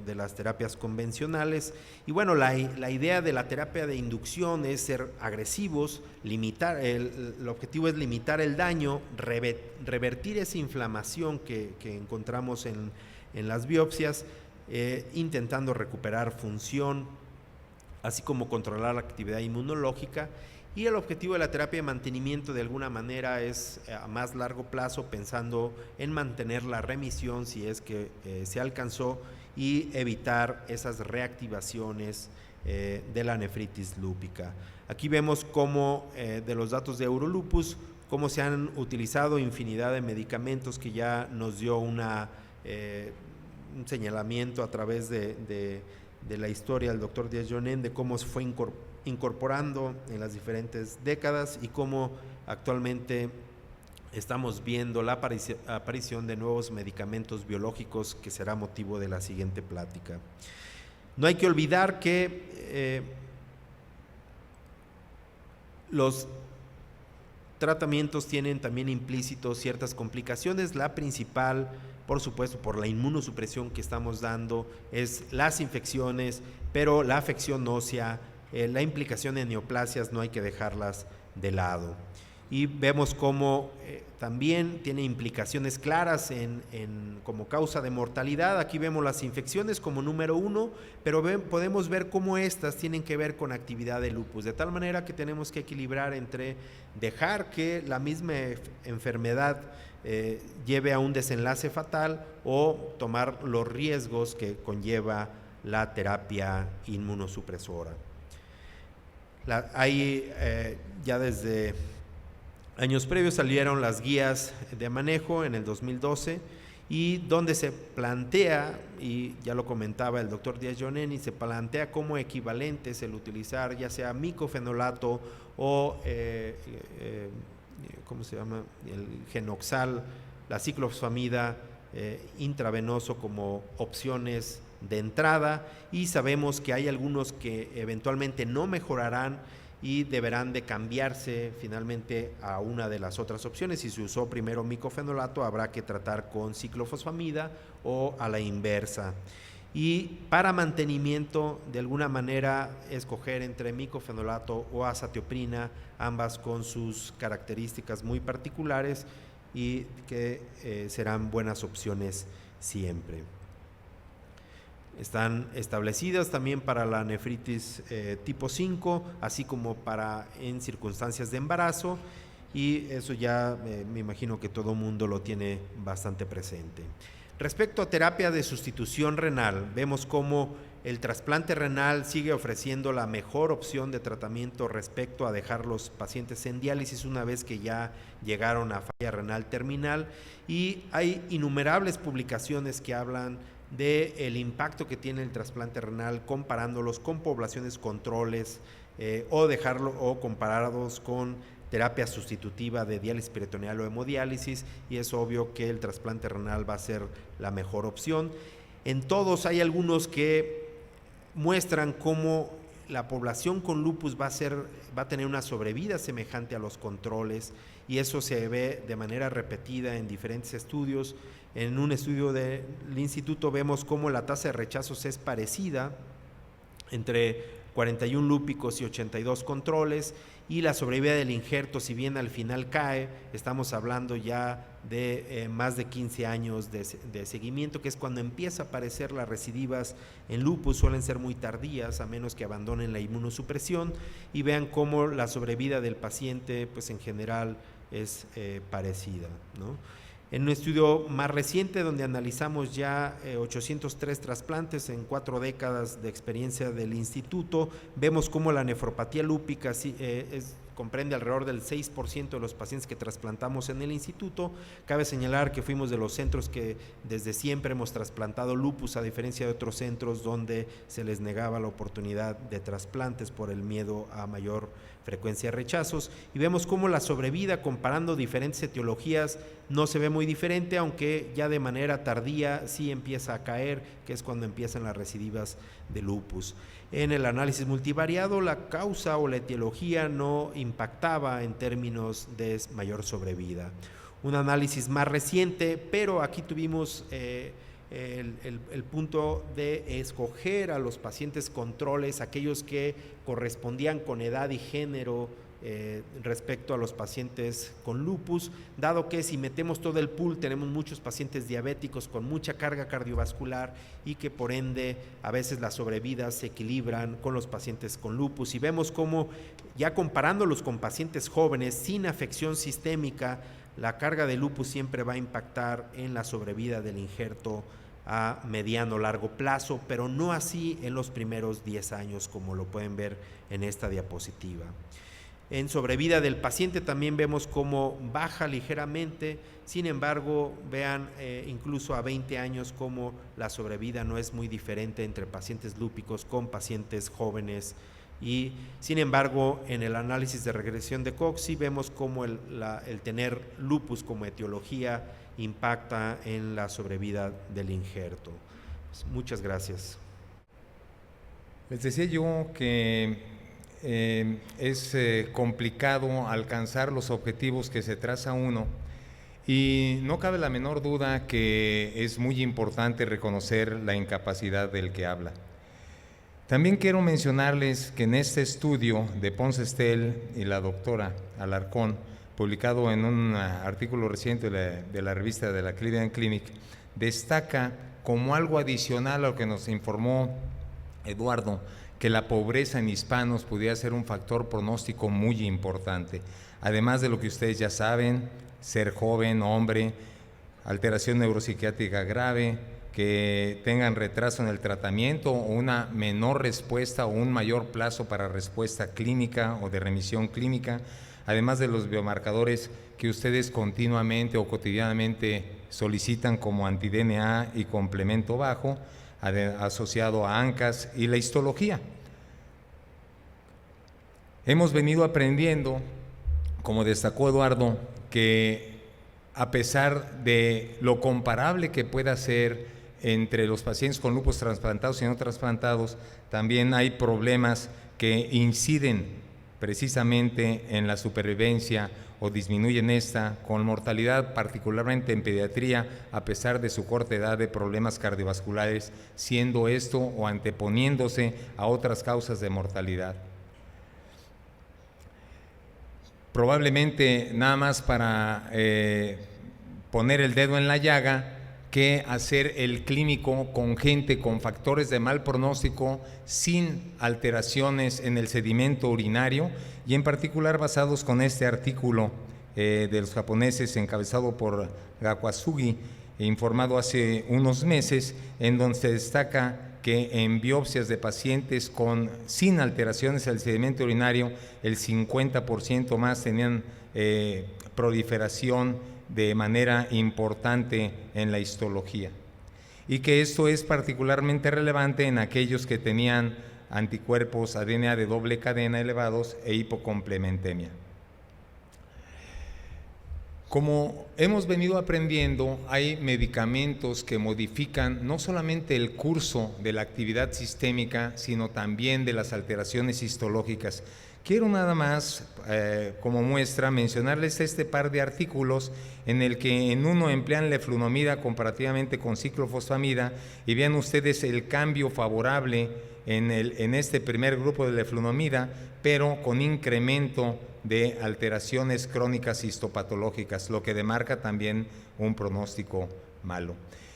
de las terapias convencionales. Y bueno, la idea de la terapia de inducción es ser agresivos, limitar, el objetivo es limitar el daño, revertir esa inflamación que encontramos en las biopsias, intentando recuperar función, así como controlar la actividad inmunológica. Y el objetivo de la terapia de mantenimiento de alguna manera es a más largo plazo, pensando en mantener la remisión si es que se alcanzó y evitar esas reactivaciones de la nefritis lúpica. Aquí vemos cómo de los datos de Eurolupus, cómo se han utilizado infinidad de medicamentos que ya nos dio un señalamiento a través de la historia del doctor Díaz-Jonén de cómo se fue incorporando en las diferentes décadas y cómo actualmente estamos viendo la aparición de nuevos medicamentos biológicos, que será motivo de la siguiente plática. No hay que olvidar que los tratamientos tienen también implícitos ciertas complicaciones. La principal, por supuesto, por la inmunosupresión que estamos dando, es las infecciones, pero la afección ósea, la implicación en neoplasias no hay que dejarlas de lado. Y vemos cómo también tiene implicaciones claras como causa de mortalidad. Aquí vemos las infecciones como número 1, pero podemos ver cómo estas tienen que ver con actividad de lupus, de tal manera que tenemos que equilibrar entre dejar que la misma enfermedad lleve a un desenlace fatal o tomar los riesgos que conlleva la terapia inmunosupresora. Ya desde años previos salieron las guías de manejo en el 2012, y donde se plantea, y ya lo comentaba el doctor Díaz-Jonén, y se plantea como equivalentes el utilizar ya sea micofenolato o ¿cómo se llama? El genoxal, la ciclofosfamida intravenoso como opciones de entrada, y sabemos que hay algunos que eventualmente no mejorarán y deberán de cambiarse finalmente a una de las otras opciones. Si se usó primero micofenolato, habrá que tratar con ciclofosfamida o a la inversa. Y para mantenimiento, de alguna manera, escoger entre micofenolato o azatioprina, ambas con sus características muy particulares y que serán buenas opciones siempre. Están establecidas también para la nefritis tipo 5, así como en circunstancias de embarazo, y eso ya me imagino que todo mundo lo tiene bastante presente. Respecto a terapia de sustitución renal, vemos cómo el trasplante renal sigue ofreciendo la mejor opción de tratamiento respecto a dejar los pacientes en diálisis una vez que ya llegaron a falla renal terminal, y hay innumerables publicaciones que hablan del impacto que tiene el trasplante renal comparándolos con poblaciones controles o comparados con terapia sustitutiva de diálisis peritoneal o hemodiálisis, y es obvio que el trasplante renal va a ser la mejor opción. En todos hay algunos que muestran cómo la población con lupus va a tener una sobrevida semejante a los controles, y eso se ve de manera repetida en diferentes estudios. En un estudio del instituto vemos cómo la tasa de rechazos es parecida entre 41 lúpicos y 82 controles, y la sobrevida del injerto, si bien al final cae, estamos hablando ya de más de 15 años de seguimiento, que es cuando empieza a aparecer las recidivas en lupus. Suelen ser muy tardías, a menos que abandonen la inmunosupresión, y vean cómo la sobrevida del paciente pues en general es parecida, ¿no? En un estudio más reciente, donde analizamos ya 803 trasplantes en 4 décadas de experiencia del instituto, vemos cómo la nefropatía lúpica comprende alrededor del 6% de los pacientes que trasplantamos en el instituto. Cabe señalar que fuimos de los centros que desde siempre hemos trasplantado lupus, a diferencia de otros centros donde se les negaba la oportunidad de trasplantes por el miedo a mayor frecuencia de rechazos, y vemos cómo la sobrevida, comparando diferentes etiologías, no se ve muy diferente, aunque ya de manera tardía sí empieza a caer, que es cuando empiezan las recidivas de lupus. En el análisis multivariado, la causa o la etiología no impactaba en términos de mayor sobrevida. Un análisis más reciente, pero aquí tuvimos el punto de escoger a los pacientes controles, aquellos que correspondían con edad y género respecto a los pacientes con lupus, dado que si metemos todo el pool tenemos muchos pacientes diabéticos con mucha carga cardiovascular, y que por ende a veces las sobrevidas se equilibran con los pacientes con lupus, y vemos cómo ya comparándolos con pacientes jóvenes sin afección sistémica, la carga de lupus siempre va a impactar en la sobrevida del injerto a mediano o largo plazo, pero no así en los primeros 10 años, como lo pueden ver en esta diapositiva. En sobrevida del paciente también vemos cómo baja ligeramente, sin embargo, vean incluso a 20 años cómo la sobrevida no es muy diferente entre pacientes lúpicos con pacientes jóvenes, y sin embargo en el análisis de regresión de Cox sí vemos cómo el tener lupus como etiología impacta en la sobrevida del injerto. Muchas gracias. Les decía yo que es complicado alcanzar los objetivos que se traza uno, y no cabe la menor duda que es muy importante reconocer la incapacidad del que habla. También quiero mencionarles que en este estudio de Ponce Estel y la doctora Alarcón, publicado en un artículo reciente de la revista de la Cleveland Clinic, destaca como algo adicional a lo que nos informó Eduardo, que la pobreza en hispanos pudiera ser un factor pronóstico muy importante, además de lo que ustedes ya saben: ser joven, hombre, alteración neuropsiquiátrica grave, que tengan retraso en el tratamiento o una menor respuesta o un mayor plazo para respuesta clínica o de remisión clínica, además de los biomarcadores que ustedes continuamente o cotidianamente solicitan como anti-DNA y complemento bajo, asociado a ANCAS, y la histología. Hemos venido aprendiendo, como destacó Eduardo, que a pesar de lo comparable que pueda ser entre los pacientes con lupus trasplantados y no trasplantados, también hay problemas que inciden precisamente en la supervivencia o disminuyen esta, con mortalidad, particularmente en pediatría, a pesar de su corta edad, de problemas cardiovasculares, siendo esto o anteponiéndose a otras causas de mortalidad. Probablemente, nada más para poner el dedo en la llaga, que hacer el clínico con gente con factores de mal pronóstico sin alteraciones en el sedimento urinario, y en particular basados con este artículo de los japoneses encabezado por Gakasugi, informado hace unos meses, en donde se destaca que en biopsias de pacientes sin alteraciones al sedimento urinario, el 50% más tenían proliferación de manera importante en la histología, y que esto es particularmente relevante en aquellos que tenían anticuerpos a DNA de doble cadena elevados e hipocomplementemia. Como hemos venido aprendiendo, hay medicamentos que modifican no solamente el curso de la actividad sistémica, sino también de las alteraciones histológicas. Quiero nada más, como muestra, mencionarles este par de artículos en el que en uno emplean leflunomida comparativamente con ciclofosfamida, y vean ustedes el cambio favorable en este primer grupo de leflunomida, pero con incremento de alteraciones crónicas histopatológicas, lo que demarca también un pronóstico malo.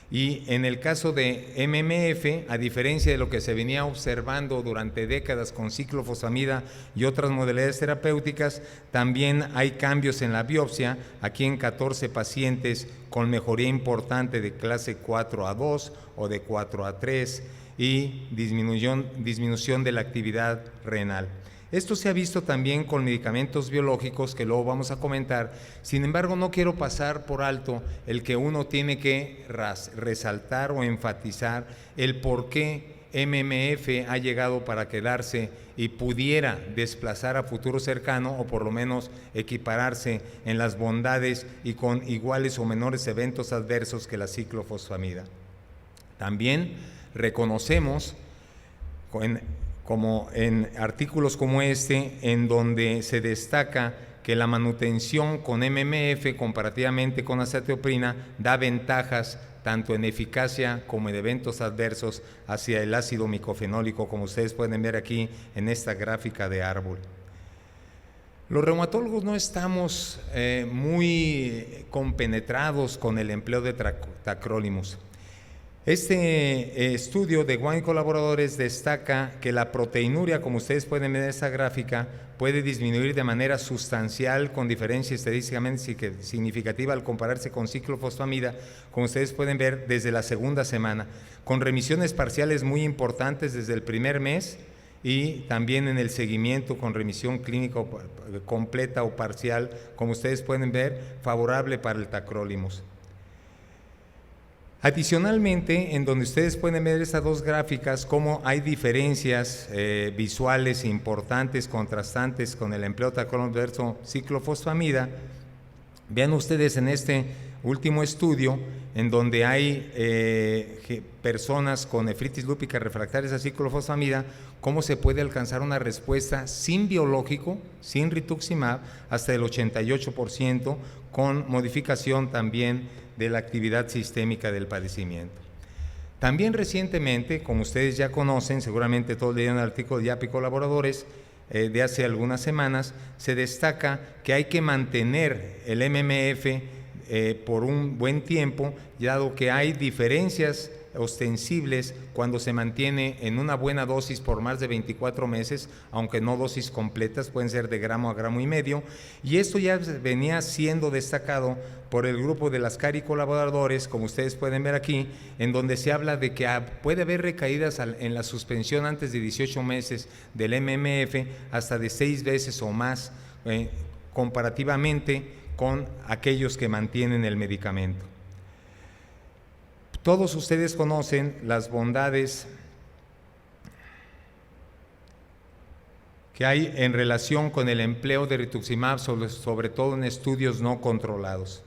Y en el caso de MMF, a diferencia de lo que se venía observando durante décadas con ciclofosfamida y otras modalidades terapéuticas, también hay cambios en la biopsia, aquí en 14 pacientes con mejoría importante de clase 4A2 o de 4A3 y disminución de la actividad renal. Esto se ha visto también con medicamentos biológicos que luego vamos a comentar. Sin embargo, no quiero pasar por alto el que uno tiene que resaltar o enfatizar el por qué MMF ha llegado para quedarse y pudiera desplazar a futuro cercano, o por lo menos equipararse en las bondades y con iguales o menores eventos adversos que la ciclofosfamida. También reconocemos como en artículos como este, en donde se destaca que la manutención con MMF comparativamente con azathioprina da ventajas tanto en eficacia como en eventos adversos hacia el ácido micofenólico, como ustedes pueden ver aquí en esta gráfica de árbol. Los reumatólogos no estamos muy compenetrados con el empleo de tacrolimus. Este estudio de Wang y colaboradores destaca que la proteinuria, como ustedes pueden ver en esta gráfica, puede disminuir de manera sustancial con diferencia estadísticamente significativa al compararse con ciclofosfamida, como ustedes pueden ver desde la segunda semana, con remisiones parciales muy importantes desde el primer mes y también en el seguimiento con remisión clínica completa o parcial, como ustedes pueden ver, favorable para el tacrolimus. Adicionalmente, en donde ustedes pueden ver estas dos gráficas, cómo hay diferencias visuales importantes, contrastantes con el empleo de tacrolimus versus ciclofosfamida. Vean ustedes en este último estudio, en donde hay personas con nefritis lúpica refractarias a ciclofosfamida, cómo se puede alcanzar una respuesta sin biológico, sin rituximab, hasta el 88%, con modificación también de la actividad sistémica del padecimiento. También recientemente, como ustedes ya conocen, seguramente todos leyeron el artículo de YAP y colaboradores de hace algunas semanas, se destaca que hay que mantener el MMF por un buen tiempo, dado que hay diferencias ostensibles cuando se mantiene en una buena dosis por más de 24 meses, aunque no dosis completas, pueden ser de gramo a gramo y medio, y esto ya venía siendo destacado por el grupo de Lascari y colaboradores, como ustedes pueden ver aquí, en donde se habla de que puede haber recaídas en la suspensión antes de 18 meses del MMF hasta de 6 veces o más comparativamente con aquellos que mantienen el medicamento. Todos ustedes conocen las bondades que hay en relación con el empleo de rituximab, sobre todo en estudios no controlados.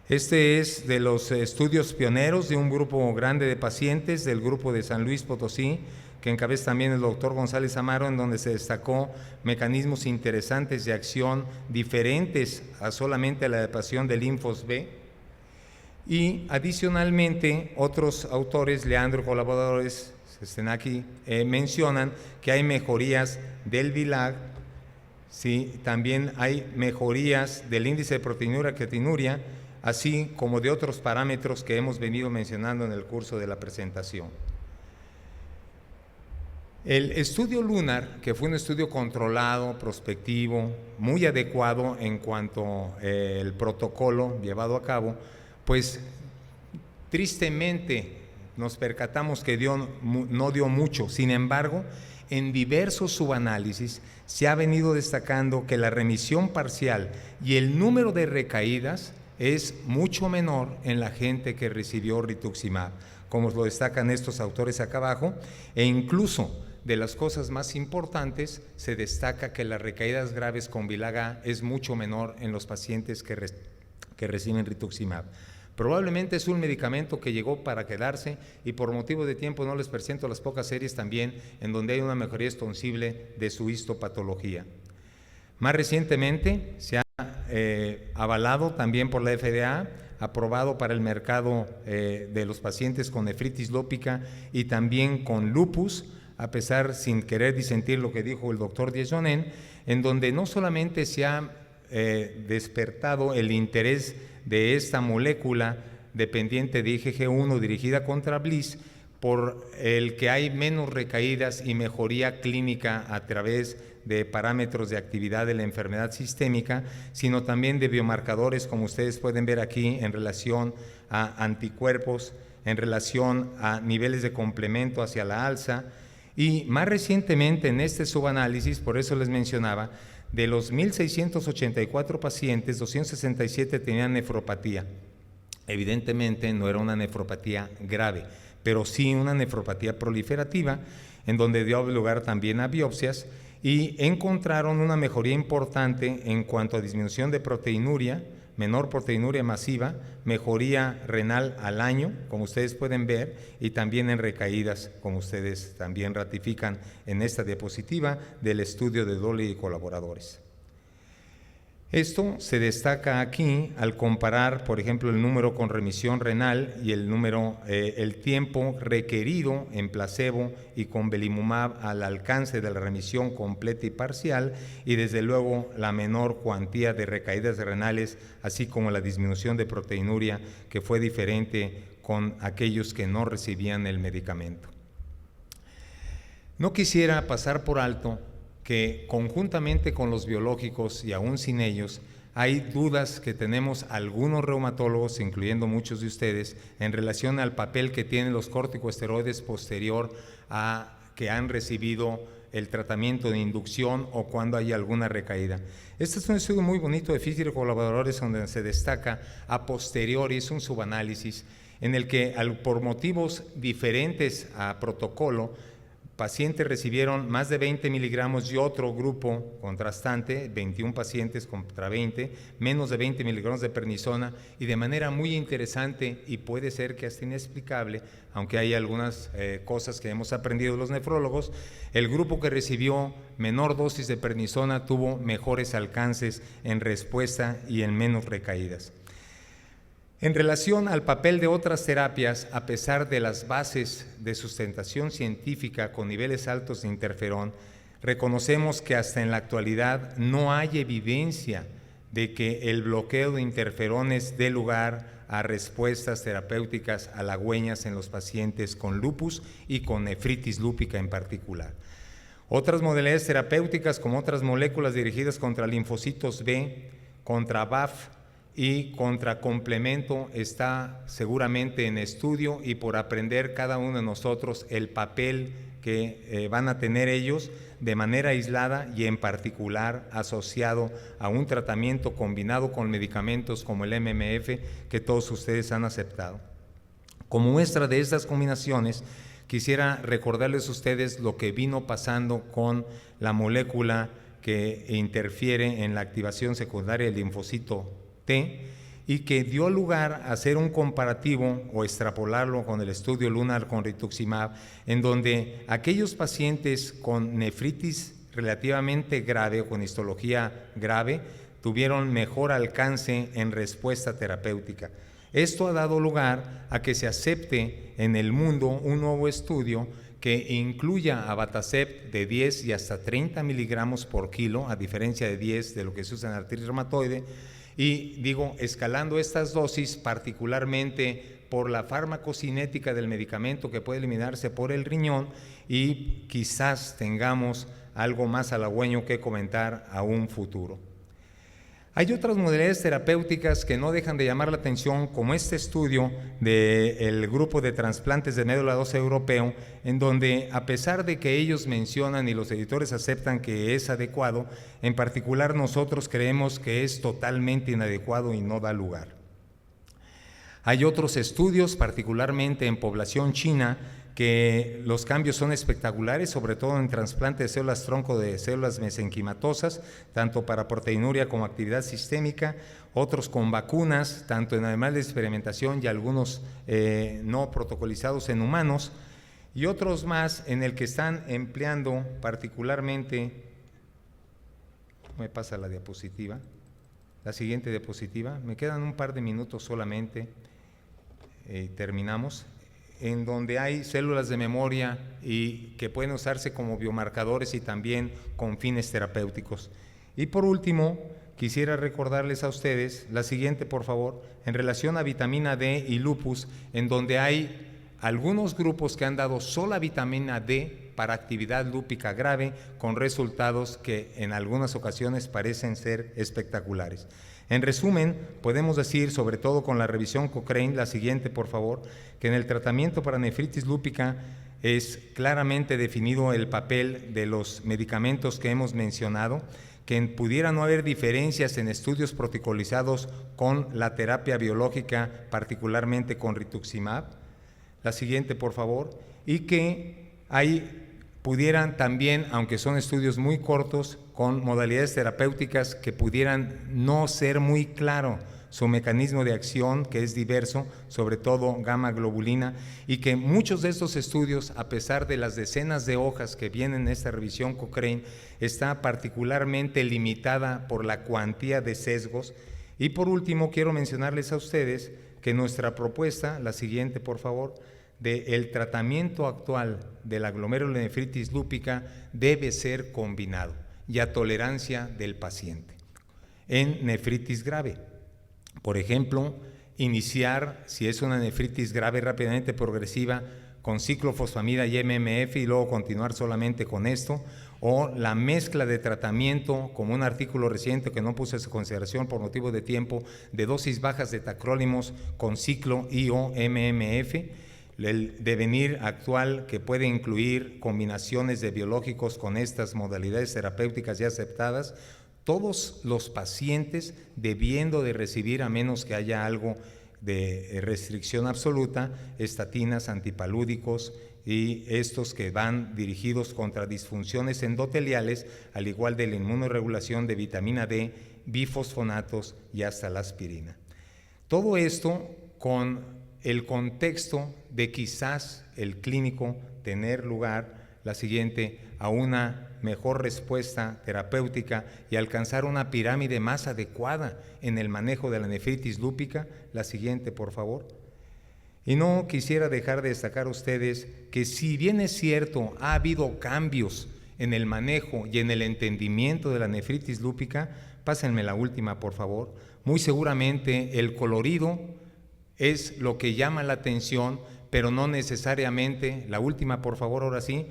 Este es de los estudios pioneros de un grupo grande de pacientes del grupo de San Luis Potosí, que encabeza también el doctor González Amaro, en donde se destacó mecanismos interesantes de acción diferentes a solamente la adaptación de linfos B. Y adicionalmente, otros autores, Leandro y colaboradores que estén aquí, mencionan que hay mejorías del VILAG, ¿sí? También hay mejorías del índice de proteinuria, creatinuria, así como de otros parámetros que hemos venido mencionando en el curso de la presentación. El estudio LUNAR, que fue un estudio controlado, prospectivo, muy adecuado en cuanto al protocolo llevado a cabo, pues tristemente nos percatamos que no dio mucho. Sin embargo, en diversos subanálisis se ha venido destacando que la remisión parcial y el número de recaídas es mucho menor en la gente que recibió rituximab, como lo destacan estos autores acá abajo, e incluso de las cosas más importantes se destaca que las recaídas graves con Vilaga es mucho menor en los pacientes que reciben rituximab. Probablemente es un medicamento que llegó para quedarse y por motivo de tiempo no les presento las pocas series también en donde hay una mejoría ostensible de su histopatología. Más recientemente se ha avalado también por la FDA, aprobado para el mercado de los pacientes con nefritis lúpica y también con lupus, a pesar sin querer disentir lo que dijo el doctor Diesonen, en donde no solamente se ha despertado el interés de esta molécula dependiente de IgG1 dirigida contra BLyS, por el que hay menos recaídas y mejoría clínica a través de parámetros de actividad de la enfermedad sistémica, sino también de biomarcadores, como ustedes pueden ver aquí, en relación a anticuerpos, en relación a niveles de complemento hacia la alza, y más recientemente en este subanálisis, por eso les mencionaba, de los 1.684 pacientes, 267 tenían nefropatía. Evidentemente no era una nefropatía grave, pero sí una nefropatía proliferativa, en donde dio lugar también a biopsias y encontraron una mejoría importante en cuanto a disminución de proteinuria, menor proteinuria masiva, mejoría renal al año, como ustedes pueden ver, y también en recaídas, como ustedes también ratifican en esta diapositiva del estudio de Dolly y colaboradores. Esto se destaca aquí al comparar, por ejemplo, el número con remisión renal y el número, el tiempo requerido en placebo y con belimumab al alcance de la remisión completa y parcial, y desde luego la menor cuantía de recaídas renales, así como la disminución de proteinuria, que fue diferente con aquellos que no recibían el medicamento. No quisiera pasar por alto que conjuntamente con los biológicos y aún sin ellos, hay dudas que tenemos algunos reumatólogos, incluyendo muchos de ustedes, en relación al papel que tienen los corticosteroides posterior a que han recibido el tratamiento de inducción o cuando hay alguna recaída. Este es un estudio muy bonito de Fischer y colaboradores donde se destaca a posteriori, es un subanálisis en el que por motivos diferentes a protocolo, pacientes recibieron más de 20 miligramos y otro grupo contrastante, 21 pacientes contra 20, menos de 20 miligramos de prednisona, y de manera muy interesante y puede ser que hasta inexplicable, aunque hay algunas cosas que hemos aprendido los nefrólogos, el grupo que recibió menor dosis de prednisona tuvo mejores alcances en respuesta y en menos recaídas. En relación al papel de otras terapias, a pesar de las bases de sustentación científica con niveles altos de interferón, reconocemos que hasta en la actualidad no hay evidencia de que el bloqueo de interferones dé lugar a respuestas terapéuticas halagüeñas en los pacientes con lupus y con nefritis lúpica en particular. Otras modalidades terapéuticas, como otras moléculas dirigidas contra linfocitos B, contra BAFF, y contra complemento, está seguramente en estudio y por aprender cada uno de nosotros el papel que van a tener ellos de manera aislada y en particular asociado a un tratamiento combinado con medicamentos como el MMF que todos ustedes han aceptado. Como muestra de estas combinaciones, quisiera recordarles a ustedes lo que vino pasando con la molécula que interfiere en la activación secundaria del linfocito T y que dio lugar a hacer un comparativo o extrapolarlo con el estudio LUNAR con rituximab, en donde aquellos pacientes con nefritis relativamente grave o con histología grave tuvieron mejor alcance en respuesta terapéutica. Esto ha dado lugar a que se acepte en el mundo un nuevo estudio que incluya abatacept de 10 y hasta 30 miligramos por kilo, a diferencia de 10 de lo que se usa en artritis reumatoide, y digo, escalando estas dosis particularmente por la farmacocinética del medicamento que puede eliminarse por el riñón, y quizás tengamos algo más halagüeño que comentar a un futuro. Hay otras modalidades terapéuticas que no dejan de llamar la atención, como este estudio del grupo de trasplantes de médula ósea europeo, en donde, a pesar de que ellos mencionan y los editores aceptan que es adecuado, en particular nosotros creemos que es totalmente inadecuado y no da lugar. Hay otros estudios, particularmente en población china, que los cambios son espectaculares, sobre todo en trasplante de células tronco de células mesenquimatosas, tanto para proteinuria como actividad sistémica, otros con vacunas, tanto en animales de experimentación y algunos no protocolizados en humanos, y otros más en el que están empleando particularmente, me pasa la diapositiva, la siguiente diapositiva, me quedan un par de minutos solamente, terminamos, en donde hay células de memoria y que pueden usarse como biomarcadores y también con fines terapéuticos. Y por último, quisiera recordarles a ustedes la siguiente, por favor, en relación a vitamina D y lupus, en donde hay algunos grupos que han dado sola vitamina D para actividad lúpica grave, con resultados que en algunas ocasiones parecen ser espectaculares. En resumen, podemos decir, sobre todo con la revisión Cochrane, la siguiente, por favor, que en el tratamiento para nefritis lúpica es claramente definido el papel de los medicamentos que hemos mencionado, que pudiera no haber diferencias en estudios protocolizados con la terapia biológica, particularmente con rituximab. La siguiente, por favor, y que pudieran también, aunque son estudios muy cortos, con modalidades terapéuticas que pudieran no ser muy claro su mecanismo de acción, que es diverso, sobre todo gamma globulina, y que muchos de estos estudios, a pesar de las decenas de hojas que vienen en esta revisión Cochrane, está particularmente limitada por la cuantía de sesgos. Y por último, quiero mencionarles a ustedes que nuestra propuesta, la siguiente por favor, del tratamiento actual de la glomerulonefritis lúpica debe ser combinado y a tolerancia del paciente. En nefritis grave, por ejemplo, iniciar, si es una nefritis grave rápidamente progresiva, con ciclofosfamida y MMF y luego continuar solamente con esto, o la mezcla de tratamiento, como un artículo reciente que no puse en consideración por motivo de tiempo, de dosis bajas de tacrolimus con ciclo y o MMF, el devenir actual que puede incluir combinaciones de biológicos con estas modalidades terapéuticas ya aceptadas, todos los pacientes debiendo de recibir, a menos que haya algo de restricción absoluta, estatinas, antipalúdicos y estos que van dirigidos contra disfunciones endoteliales, al igual de la inmunoregulación de vitamina D, bifosfonatos y hasta la aspirina. Todo esto con el contexto de quizás el clínico tener lugar, la siguiente, a una mejor respuesta terapéutica y alcanzar una pirámide más adecuada en el manejo de la nefritis lúpica. La siguiente, por favor. Y no quisiera dejar de destacar a ustedes que si bien es cierto, ha habido cambios en el manejo y en el entendimiento de la nefritis lúpica, pásenme la última, por favor, muy seguramente el colorido es lo que llama la atención, pero no necesariamente, la última por favor, ahora sí,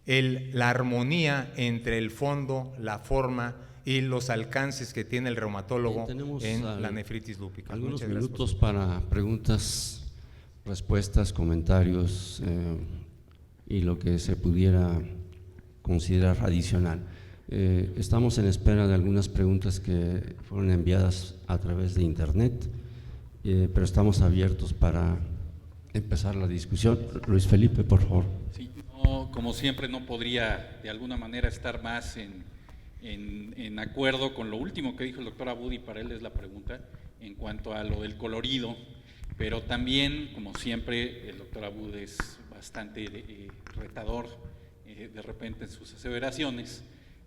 la armonía entre el fondo, la forma y los alcances que tiene el reumatólogo en la nefritis lúpica. Algunos minutos para preguntas, respuestas, comentarios y lo que se pudiera considerar adicional. Estamos en espera de algunas preguntas que fueron enviadas a través de internet. Pero estamos abiertos para empezar la discusión. Luis Felipe, por favor. Sí, no, como siempre no podría de alguna manera estar más en acuerdo con lo último que dijo el doctor Abud, y para él es la pregunta en cuanto a lo del colorido, pero también, como siempre, el doctor Abud es bastante retador de repente en sus aseveraciones,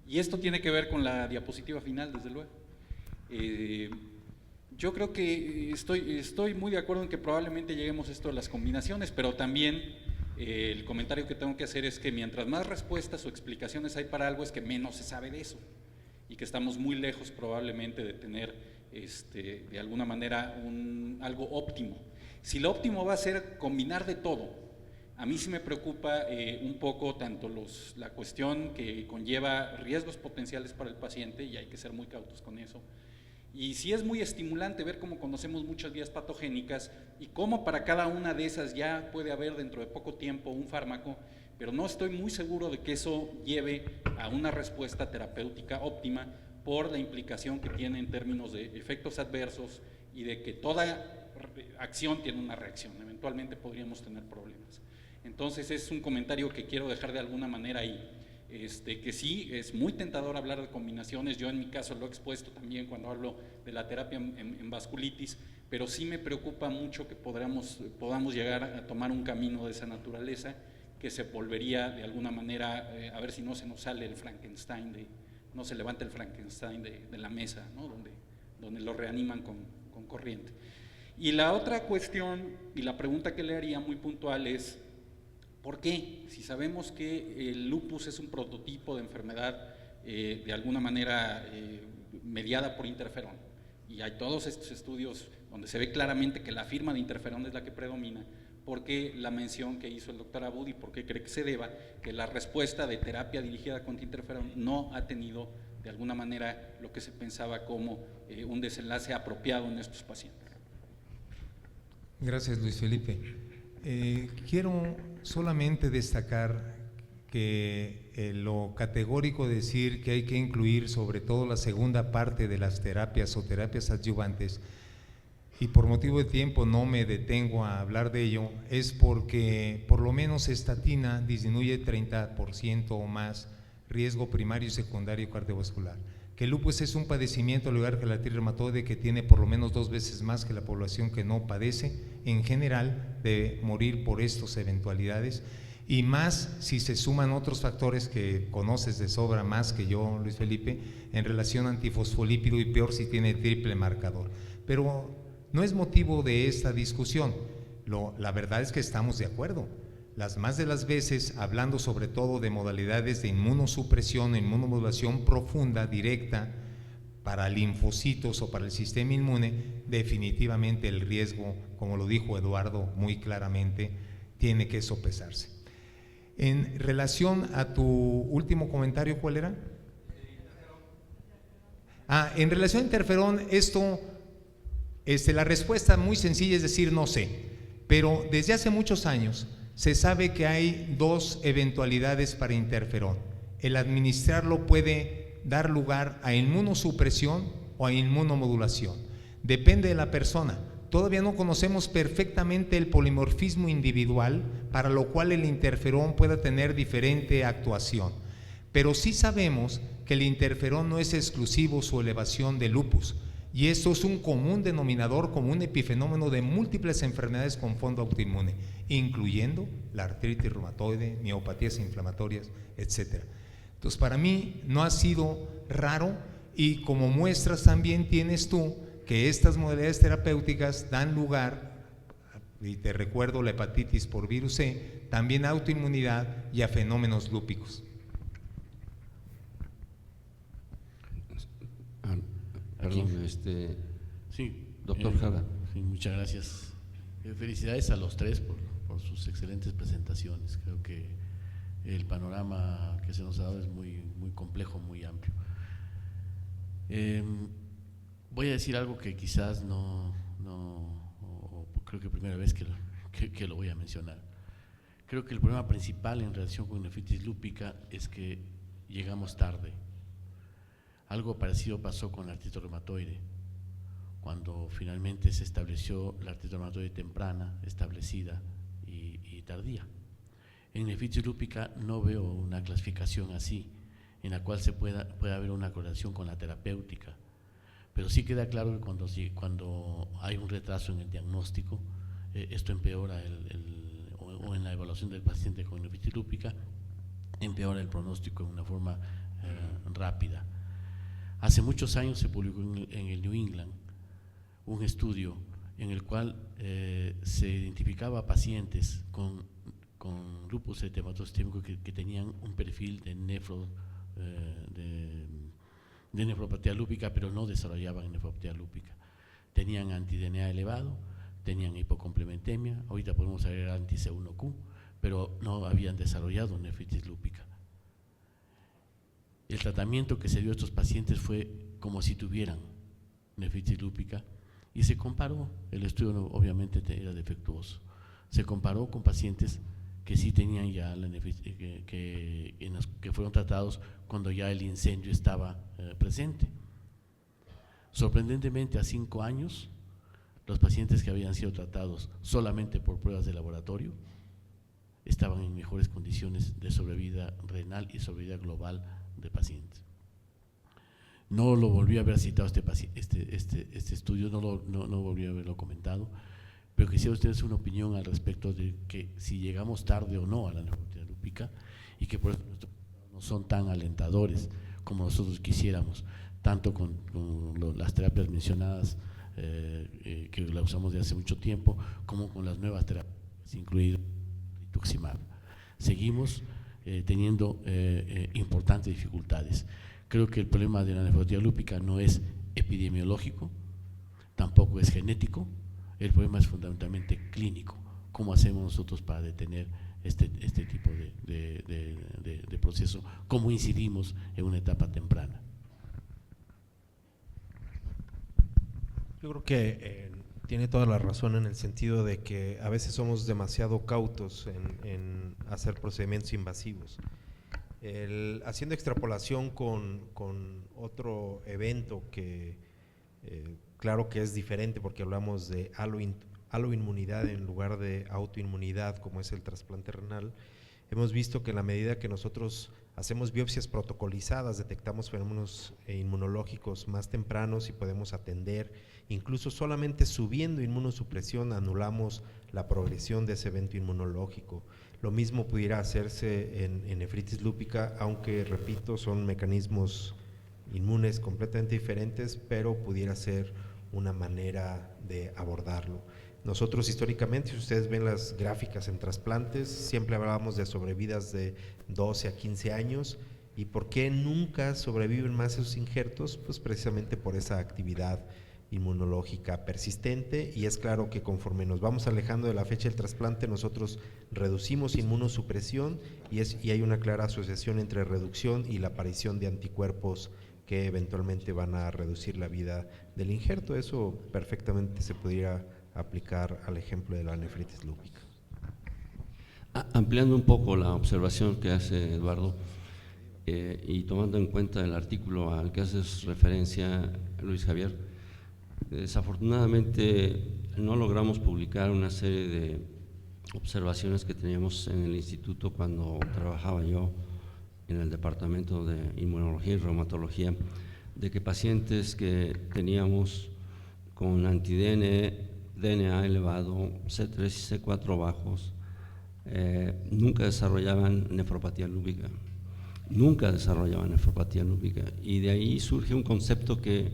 y esto tiene que ver con la diapositiva final, desde luego. Yo creo que estoy muy de acuerdo en que probablemente lleguemos a esto de las combinaciones, pero también el comentario que tengo que hacer es que mientras más respuestas o explicaciones hay para algo, es que menos se sabe de eso, y que estamos muy lejos probablemente de tener de alguna manera algo óptimo. Si lo óptimo va a ser combinar de todo, a mí sí me preocupa un poco tanto la cuestión que conlleva riesgos potenciales para el paciente, y hay que ser muy cautos con eso, y sí es muy estimulante ver cómo conocemos muchas vías patogénicas y cómo para cada una de esas ya puede haber dentro de poco tiempo un fármaco, pero no estoy muy seguro de que eso lleve a una respuesta terapéutica óptima por la implicación que tiene en términos de efectos adversos y de que toda acción tiene una reacción. Eventualmente podríamos tener problemas. Entonces es un comentario que quiero dejar de alguna manera ahí. Que sí, es muy tentador hablar de combinaciones, yo en mi caso lo he expuesto también cuando hablo de la terapia en vasculitis, pero sí me preocupa mucho que podamos llegar a tomar un camino de esa naturaleza que se volvería de alguna manera, a ver si no se nos sale el Frankenstein, no se levanta el Frankenstein de la mesa, ¿no? donde lo reaniman con corriente. Y la otra cuestión y la pregunta que le haría muy puntual es, ¿por qué? Si sabemos que el lupus es un prototipo de enfermedad de alguna manera mediada por interferón, y hay todos estos estudios donde se ve claramente que la firma de interferón es la que predomina, ¿por qué la mención que hizo el doctor Abud y por qué cree que se deba que la respuesta de terapia dirigida contra interferón no ha tenido de alguna manera lo que se pensaba como un desenlace apropiado en estos pacientes? Gracias, Luis Felipe. Quiero solamente destacar que lo categórico de decir que hay que incluir sobre todo la segunda parte de las terapias o terapias adyuvantes, y por motivo de tiempo no me detengo a hablar de ello, es porque por lo menos estatina disminuye 30% o más riesgo primario y secundario cardiovascular. Que el lupus es un padecimiento, al igual que la artritis reumatoide, que tiene por lo menos 2 veces más que la población que no padece, en general, de morir por estas eventualidades, y más si se suman otros factores que conoces de sobra más que yo, Luis Felipe, en relación a antifosfolípido, y peor si tiene triple marcador. Pero no es motivo de esta discusión, la verdad es que estamos de acuerdo. Las más de las veces, hablando sobre todo de modalidades de inmunosupresión, inmunomodulación profunda, directa, para linfocitos o para el sistema inmune, definitivamente el riesgo, como lo dijo Eduardo muy claramente, tiene que sopesarse. En relación a tu último comentario, ¿cuál era? En relación a interferón, la respuesta muy sencilla es decir, no sé, pero desde hace muchos años se sabe que hay 2 eventualidades para interferón. El administrarlo puede dar lugar a inmunosupresión o a inmunomodulación. Depende de la persona. Todavía no conocemos perfectamente el polimorfismo individual, para lo cual el interferón pueda tener diferente actuación. Pero sí sabemos que el interferón no es exclusivo su elevación de lupus, y esto es un común denominador, como un epifenómeno de múltiples enfermedades con fondo autoinmune, incluyendo la artritis reumatoide, miopatías inflamatorias, etc. Entonces, para mí no ha sido raro, y como muestras también tienes tú que estas modalidades terapéuticas dan lugar, y te recuerdo la hepatitis por virus C, también a autoinmunidad y a fenómenos lúpicos. Perdón, sí, doctor Jara. Sí, muchas gracias. Felicidades a los 3 por sus excelentes presentaciones. Creo que el panorama que se nos ha dado es muy complejo, muy amplio. Voy a decir algo que quizás creo que primera vez que lo voy a mencionar. Creo que el problema principal en relación con nefritis lúpica es que llegamos tarde. Algo parecido pasó con la artritis reumatoide, cuando finalmente se estableció la artritis reumatoide temprana, establecida y tardía. En nefritis lúpica no veo una clasificación así, en la cual pueda haber una correlación con la terapéutica, pero sí queda claro que cuando hay un retraso en el diagnóstico, esto empeora o en la evaluación del paciente con nefritis lúpica, empeora el pronóstico de una forma rápida. Hace muchos años se publicó en el New England un estudio en el cual se identificaba pacientes con lupus eritematoso sistémico que tenían un perfil de nefropatía lúpica, pero no desarrollaban nefropatía lúpica. Tenían anti-DNA elevado, tenían hipocomplementemia, ahorita podemos agregar anti-C1Q, pero no habían desarrollado nefritis lúpica. El tratamiento que se dio a estos pacientes fue como si tuvieran nefritis lúpica y se comparó, el estudio obviamente era defectuoso, se comparó con pacientes que sí tenían ya la nefritis, que fueron tratados cuando ya el incendio estaba presente. Sorprendentemente, a 5 años, los pacientes que habían sido tratados solamente por pruebas de laboratorio estaban en mejores condiciones de sobrevida renal y sobrevida global de pacientes. No lo volví a haber citado este estudio, no volví a haberlo comentado, pero quisiera ustedes una opinión al respecto de que si llegamos tarde o no a la nefropatía lúpica y que por eso nuestros no son tan alentadores como nosotros quisiéramos, tanto con las terapias mencionadas que la usamos de hace mucho tiempo, como con las nuevas terapias, incluido rituximab. Seguimos teniendo importantes dificultades. Creo que el problema de la nefropatía lúpica no es epidemiológico, tampoco es genético, el problema es fundamentalmente clínico. ¿Cómo hacemos nosotros para detener este tipo de proceso? ¿Cómo incidimos en una etapa temprana? Yo creo que tiene toda la razón en el sentido de que a veces somos demasiado cautos en hacer procedimientos invasivos. Haciendo extrapolación con otro evento que claro que es diferente porque hablamos de aloinmunidad en lugar de autoinmunidad como es el trasplante renal, hemos visto que en la medida que nosotros hacemos biopsias protocolizadas, detectamos fenómenos inmunológicos más tempranos y podemos atender, incluso solamente subiendo inmunosupresión anulamos la progresión de ese evento inmunológico. Lo mismo pudiera hacerse en nefritis lúpica, aunque repito, son mecanismos inmunes completamente diferentes, pero pudiera ser una manera de abordarlo. Nosotros históricamente, si ustedes ven las gráficas en trasplantes, siempre hablábamos de sobrevidas de 12 a 15 años. ¿Y por qué nunca sobreviven más esos injertos? Pues precisamente por esa actividad inmunológica persistente, y es claro que conforme nos vamos alejando de la fecha del trasplante nosotros reducimos inmunosupresión y hay una clara asociación entre reducción y la aparición de anticuerpos que eventualmente van a reducir la vida del injerto. Eso perfectamente se pudiera aplicar al ejemplo de la nefritis lúpica. Ampliando un poco la observación que hace Eduardo y tomando en cuenta el artículo al que haces referencia, Luis Javier, desafortunadamente no logramos publicar una serie de observaciones que teníamos en el instituto cuando trabajaba yo en el departamento de inmunología y reumatología, de que pacientes que teníamos con anti-DNA elevado, C3 y C4 bajos, nunca desarrollaban nefropatía lúpica, y de ahí surge un concepto que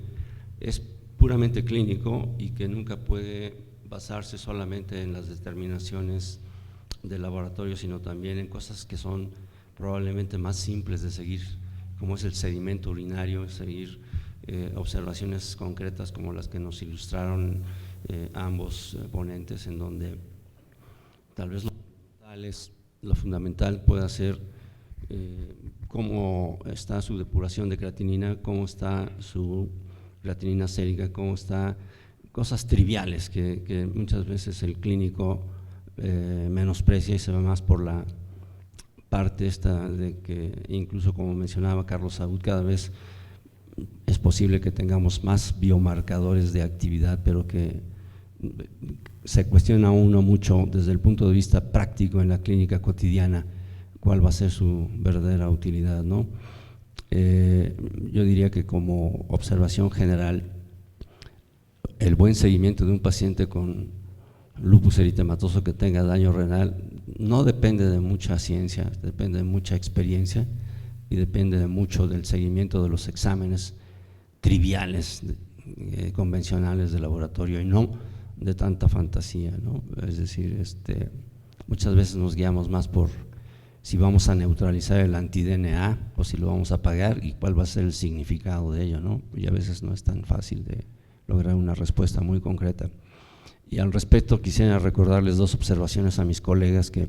es puramente clínico y que nunca puede basarse solamente en las determinaciones del laboratorio, sino también en cosas que son probablemente más simples de seguir, como es el sedimento urinario, seguir observaciones concretas como las que nos ilustraron ambos ponentes, en donde tal vez lo fundamental pueda ser cómo está su depuración de creatinina, cómo está su creatinina sérica, cómo está, cosas triviales que muchas veces el clínico menosprecia y se va más por la parte esta de que, incluso como mencionaba Carlos Saúd, cada vez es posible que tengamos más biomarcadores de actividad, pero que se cuestiona uno mucho desde el punto de vista práctico en la clínica cotidiana cuál va a ser su verdadera utilidad, ¿no? Yo diría que como observación general, el buen seguimiento de un paciente con lupus eritematoso que tenga daño renal no depende de mucha ciencia, depende de mucha experiencia y depende de mucho del seguimiento de los exámenes triviales, convencionales de laboratorio, y no de tanta fantasía, ¿no? Es decir, muchas veces nos guiamos más por si vamos a neutralizar el anti-DNA o si lo vamos a apagar y cuál va a ser el significado de ello, ¿no? Y a veces no es tan fácil de lograr una respuesta muy concreta. Y al respecto quisiera recordarles dos observaciones a mis colegas que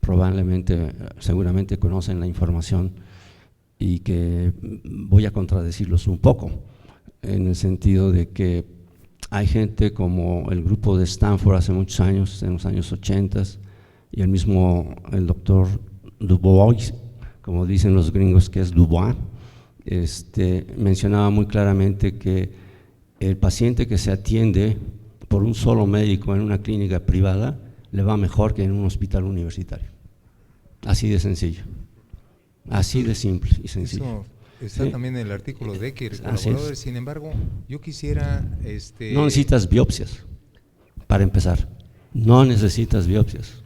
probablemente, seguramente conocen la información y que voy a contradecirlos un poco, en el sentido de que hay gente como el grupo de Stanford hace muchos años, en los años 80, y el doctor Dubois, como dicen los gringos que es Dubois, mencionaba muy claramente que el paciente que se atiende por un solo médico en una clínica privada le va mejor que en un hospital universitario. Así de sencillo, así de simple y sencillo. Eso está también en el artículo de Ecker, colaboradores. Sin embargo, yo quisiera… No necesitas biopsias, para empezar, no necesitas biopsias.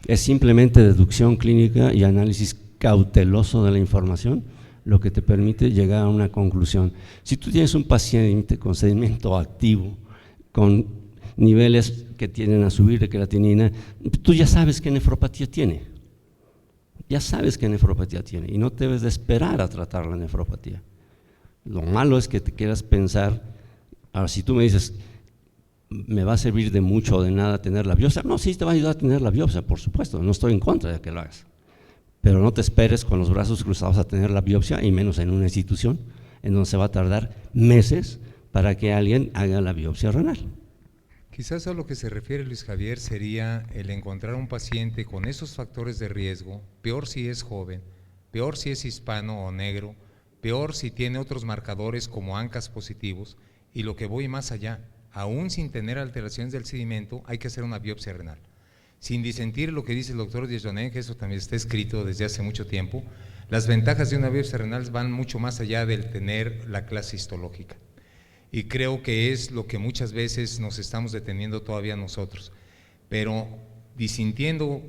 Es simplemente deducción clínica y análisis cauteloso de la información lo que te permite llegar a una conclusión. Si tú tienes un paciente con sedimento activo, con niveles que tienden a subir de creatinina, tú ya sabes qué nefropatía tiene. Ya sabes qué nefropatía tiene y no debes de esperar a tratar la nefropatía. Lo malo es que te quieras pensar, ahora si tú me dices, ¿me va a servir de mucho o de nada tener la biopsia? No, sí te va a ayudar a tener la biopsia, por supuesto, no estoy en contra de que lo hagas. Pero no te esperes con los brazos cruzados a tener la biopsia, y menos en una institución en donde se va a tardar meses para que alguien haga la biopsia renal. Quizás a lo que se refiere Luis Javier sería el encontrar un paciente con esos factores de riesgo, peor si es joven, peor si es hispano o negro, peor si tiene otros marcadores como ANCAS positivos, y lo que voy más allá, aún sin tener alteraciones del sedimento, hay que hacer una biopsia renal. Sin disentir lo que dice el doctor Dieudonné, que eso también está escrito desde hace mucho tiempo, las ventajas de una biopsia renal van mucho más allá del tener la clase histológica. Y creo que es lo que muchas veces nos estamos deteniendo todavía nosotros. Pero disintiendo,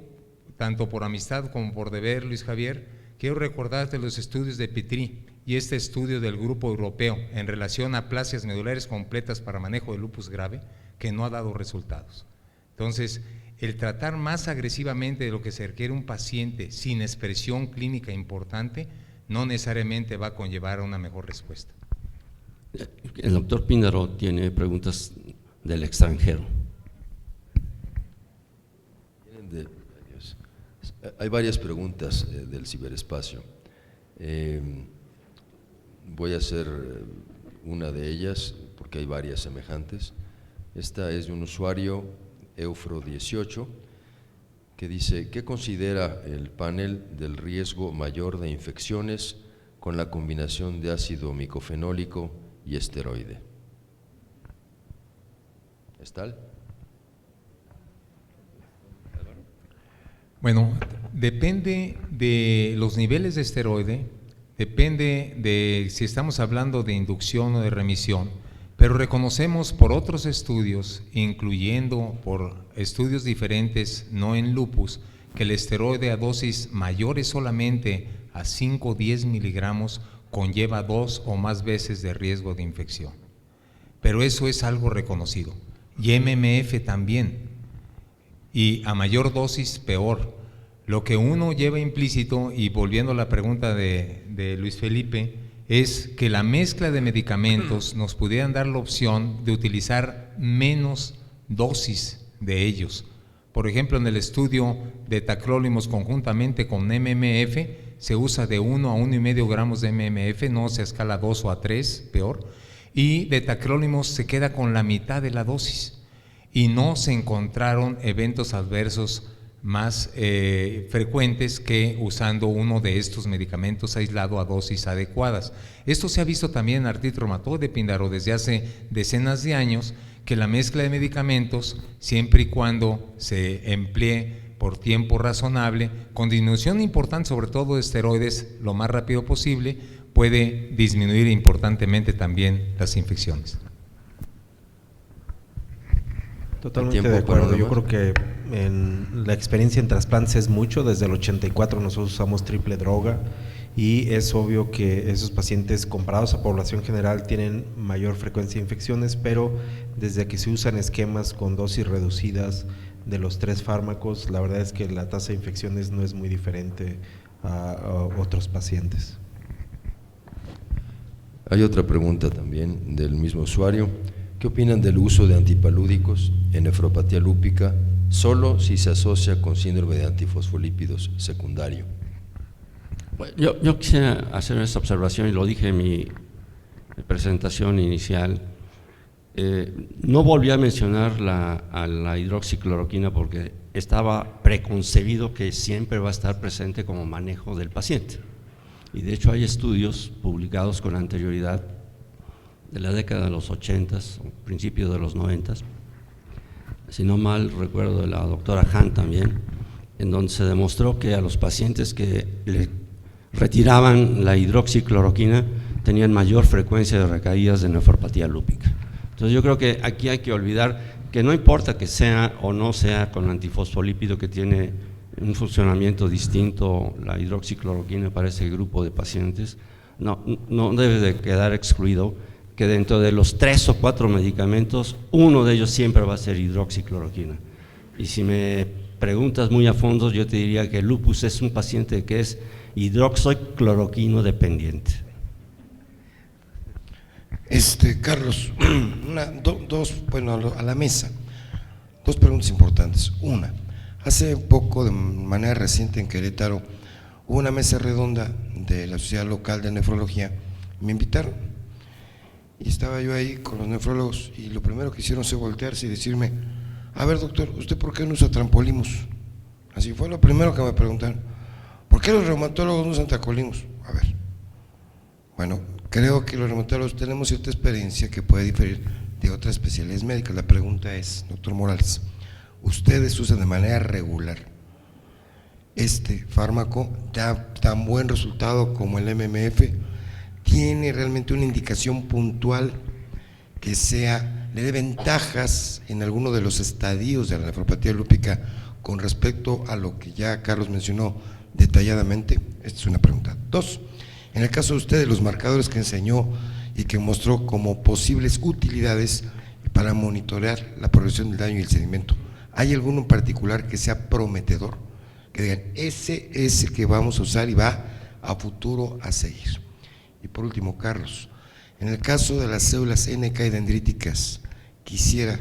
tanto por amistad como por deber, Luis Javier, quiero recordarte los estudios de Petri y este estudio del grupo europeo en relación a plasias medulares completas para manejo de lupus grave, que no ha dado resultados. Entonces, el tratar más agresivamente de lo que se requiere un paciente sin expresión clínica importante no necesariamente va a conllevar a una mejor respuesta. El doctor Píndaro tiene preguntas del extranjero. Hay varias preguntas del ciberespacio. Voy a hacer una de ellas porque hay varias semejantes. Esta es de un usuario, Eufro18, que dice: ¿qué considera el panel del riesgo mayor de infecciones con la combinación de ácido micofenólico y esteroide? ¿Estal? Bueno, depende de los niveles de esteroide, depende de si estamos hablando de inducción o de remisión, pero reconocemos por otros estudios, incluyendo por estudios diferentes, no en lupus, que el esteroide a dosis mayores solamente a 5 o 10 miligramos conlleva 2 o más veces de riesgo de infección. Pero eso es algo reconocido. Y MMF también. Y a mayor dosis, peor. Lo que uno lleva implícito, y volviendo a la pregunta de Luis Felipe, es que la mezcla de medicamentos nos pudieran dar la opción de utilizar menos dosis de ellos. Por ejemplo, en el estudio de tacrolimus conjuntamente con MMF, se usa de 1 a 1,5 gramos de MMF, no se escala a 2 o a 3, peor, y de tacrolimus se queda con la mitad de la dosis, y no se encontraron eventos adversos más frecuentes que usando uno de estos medicamentos aislado a dosis adecuadas. Esto se ha visto también en artritis reumatoide, Píndaro, desde hace decenas de años, que la mezcla de medicamentos, siempre y cuando se emplee por tiempo razonable, con disminución importante sobre todo de esteroides lo más rápido posible, puede disminuir importantemente también las infecciones. Totalmente de acuerdo. Yo creo que en la experiencia en trasplantes es mucho. Desde el 84 nosotros usamos triple droga y es obvio que esos pacientes comparados a población general tienen mayor frecuencia de infecciones, pero desde que se usan esquemas con dosis reducidas de los 3 fármacos, la verdad es que la tasa de infecciones no es muy diferente a otros pacientes. Hay otra pregunta también del mismo usuario. ¿Qué ¿Qué opinan del uso de antipalúdicos en nefropatía lúpica solo si se asocia con síndrome de antifosfolípidos secundario? Bueno, yo quisiera hacer esta observación y lo dije en mi presentación inicial. No volví a mencionar a la hidroxicloroquina porque estaba preconcebido que siempre va a estar presente como manejo del paciente. Y de hecho hay estudios publicados con anterioridad de la década de los 80s, principios de los 90s, si no mal recuerdo de la doctora Han también, en donde se demostró que a los pacientes que le retiraban la hidroxicloroquina tenían mayor frecuencia de recaídas de nefropatía lúpica. Entonces yo creo que aquí hay que olvidar que no importa que sea o no sea con antifosfolípido, que tiene un funcionamiento distinto la hidroxicloroquina para ese grupo de pacientes, no debe de quedar excluido que dentro de los 3 o 4 medicamentos, uno de ellos siempre va a ser hidroxicloroquina. Y si me preguntas muy a fondo, yo te diría que el lupus es un paciente que es hidroxicloroquino dependiente. Carlos, a la mesa, 2 preguntas importantes. Una, hace poco, de manera reciente en Querétaro, hubo una mesa redonda de la Sociedad Local de Nefrología, me invitaron y estaba yo ahí con los nefrólogos y lo primero que hicieron fue voltearse y decirme: a ver, doctor, ¿usted por qué no usa trampolimus? Así fue lo primero que me preguntaron. ¿Por qué los reumatólogos no usan trampolimus? A ver, bueno, creo que los reumatólogos tenemos cierta experiencia que puede diferir de otras especialidades médicas. La pregunta es, doctor Morales, ¿ustedes usan de manera regular este fármaco? ¿Da tan buen resultado como el MMF? ¿Tiene realmente una indicación puntual que le dé ventajas en alguno de los estadios de la nefropatía lúpica con respecto a lo que ya Carlos mencionó detalladamente? Esta es una pregunta. 2, en el caso de ustedes, los marcadores que enseñó y que mostró como posibles utilidades para monitorear la progresión del daño y el sedimento, ¿hay alguno en particular que sea prometedor? Que digan, ese es el que vamos a usar y va a futuro a seguir. Y por último, Carlos, en el caso de las células NK y dendríticas, quisiera,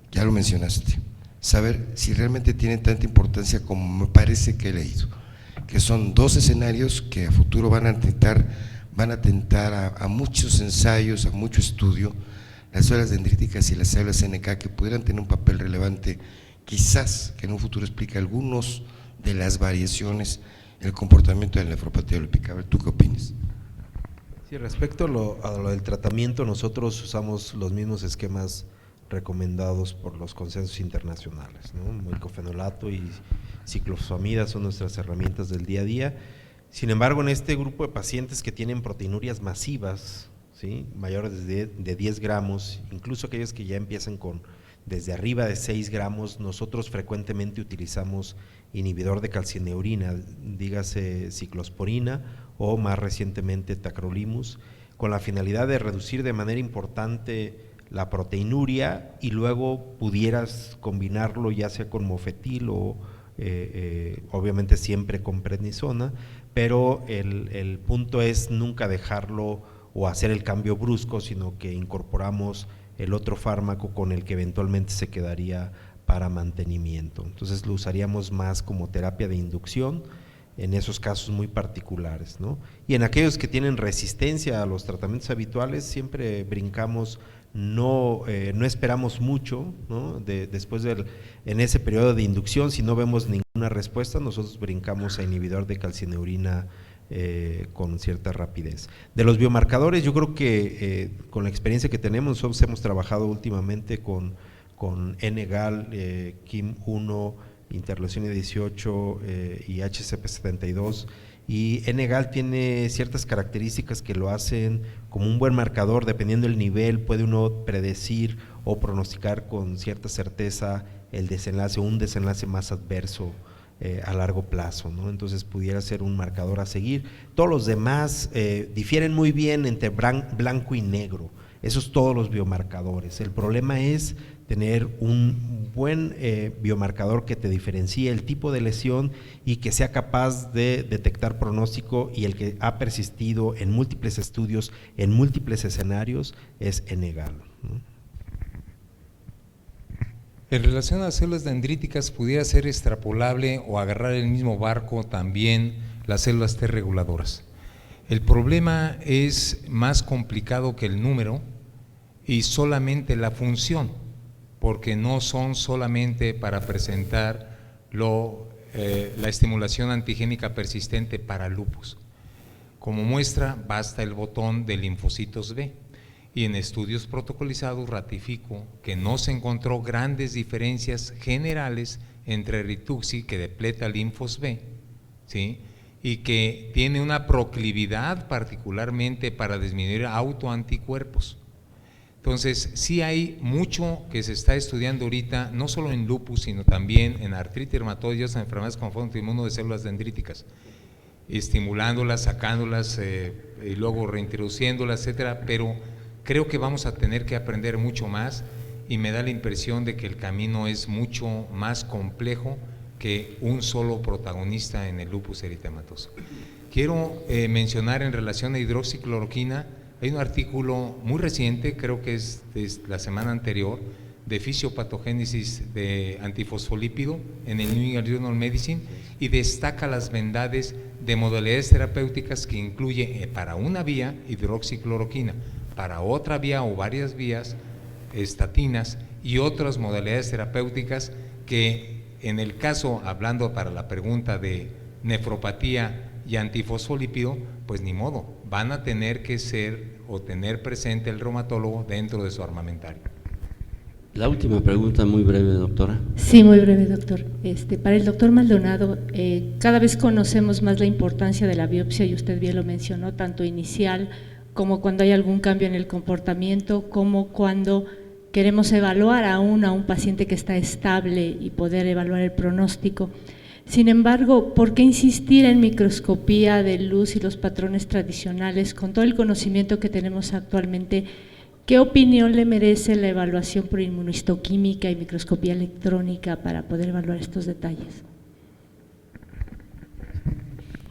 ya lo mencionaste, saber si realmente tienen tanta importancia como me parece que he leído, que son 2 escenarios que a futuro van a tentar a muchos ensayos, a mucho estudio, las células dendríticas y las células NK, que pudieran tener un papel relevante, quizás que en un futuro explique algunos de las variaciones en el comportamiento de la nefropatía lúpica. A ver, ¿tú qué opinas? Sí, respecto a lo del tratamiento, nosotros usamos los mismos esquemas recomendados por los consensos internacionales, ¿no? Micofenolato y ciclofosfamida son nuestras herramientas del día a día. Sin embargo, en este grupo de pacientes que tienen proteinurias masivas, ¿sí?, mayores de 10 gramos, incluso aquellos que ya empiezan con desde arriba de 6 gramos, nosotros frecuentemente utilizamos inhibidor de calcineurina, dígase ciclosporina o más recientemente tacrolimus, con la finalidad de reducir de manera importante la proteinuria y luego pudieras combinarlo ya sea con mofetil o obviamente siempre con prednisona, pero el punto es nunca dejarlo o hacer el cambio brusco, sino que incorporamos el otro fármaco con el que eventualmente se quedaría para mantenimiento. Entonces lo usaríamos más como terapia de inducción en esos casos muy particulares, ¿no? Y en aquellos que tienen resistencia a los tratamientos habituales, siempre brincamos, no esperamos mucho, ¿no? Después en ese periodo de inducción, si no vemos ninguna respuesta, nosotros brincamos a inhibidor de calcineurina con cierta rapidez. De los biomarcadores, yo creo que con la experiencia que tenemos, nosotros hemos trabajado últimamente con N-gal, KIM1, interleucina 18 y HCP72, y N-gal tiene ciertas características que lo hacen como un buen marcador. Dependiendo del nivel, puede uno predecir o pronosticar con cierta certeza el desenlace, un desenlace más adverso a largo plazo, ¿no? Entonces pudiera ser un marcador a seguir. Todos los demás difieren muy bien entre blanco y negro, esos todos los biomarcadores. El problema es tener un buen biomarcador que te diferencie el tipo de lesión y que sea capaz de detectar pronóstico, y el que ha persistido en múltiples estudios, en múltiples escenarios, es N-gal, ¿no? En relación a las células dendríticas, pudiera ser extrapolable o agarrar el mismo barco también las células T reguladoras. El problema es más complicado que el número y solamente la función, porque no son solamente para presentar la estimulación antigénica persistente para lupus. Como muestra, basta el botón de linfocitos B. Y en estudios protocolizados ratifico que no se encontró grandes diferencias generales entre Rituxi, que depleta linfos B, ¿sí?, y que tiene una proclividad particularmente para disminuir autoanticuerpos. Entonces, sí hay mucho que se está estudiando ahorita, no solo en lupus, sino también en artritis reumatoide y otras enfermedades con fondo inmuno de células dendríticas, estimulándolas, sacándolas y luego reintroduciéndolas, etcétera, pero creo que vamos a tener que aprender mucho más y me da la impresión de que el camino es mucho más complejo que un solo protagonista en el lupus eritematoso. Quiero mencionar en relación a hidroxicloroquina, hay un artículo muy reciente, creo que es de la semana anterior, de fisiopatogénesis de antifosfolípido en el New England Journal of Medicine y destaca las bondades de modalidades terapéuticas que incluye para una vía hidroxicloroquina, para otra vía o varias vías estatinas y otras modalidades terapéuticas que en el caso, hablando para la pregunta de nefropatía y antifosfolípido, pues ni modo, van a tener que ser o tener presente el reumatólogo dentro de su armamentario. La última pregunta, muy breve, doctora. Sí, muy breve, doctor. Para el doctor Maldonado, cada vez conocemos más la importancia de la biopsia, y usted bien lo mencionó, tanto inicial como cuando hay algún cambio en el comportamiento, como cuando queremos evaluar aún a un paciente que está estable y poder evaluar el pronóstico. Sin embargo, ¿por qué insistir en microscopía de luz y los patrones tradicionales con todo el conocimiento que tenemos actualmente? ¿Qué opinión le merece la evaluación por inmunohistoquímica y microscopía electrónica para poder evaluar estos detalles?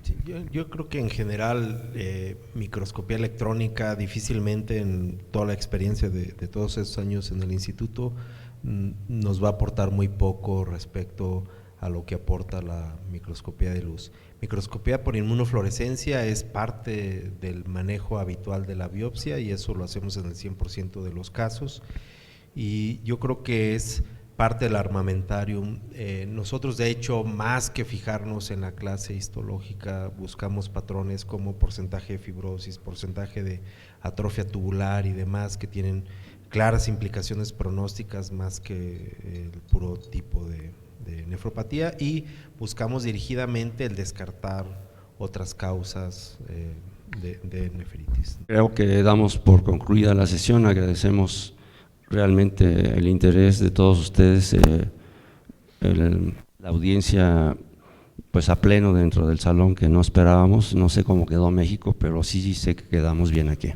Sí, yo creo que en general microscopía electrónica difícilmente en toda la experiencia de todos esos años en el instituto nos va a aportar muy poco respecto a lo que aporta la microscopía de luz. Microscopía por inmunofluorescencia es parte del manejo habitual de la biopsia y eso lo hacemos en el 100% de los casos, y yo creo que es parte del armamentarium. Nosotros, de hecho, más que fijarnos en la clase histológica, buscamos patrones como porcentaje de fibrosis, porcentaje de atrofia tubular y demás que tienen claras implicaciones pronósticas más que el puro tipo de nefropatía, y buscamos dirigidamente el descartar otras causas de nefritis. Creo que damos por concluida la sesión. Agradecemos realmente el interés de todos ustedes, la audiencia pues a pleno dentro del salón que no esperábamos. No sé cómo quedó México, pero sí sé que quedamos bien aquí.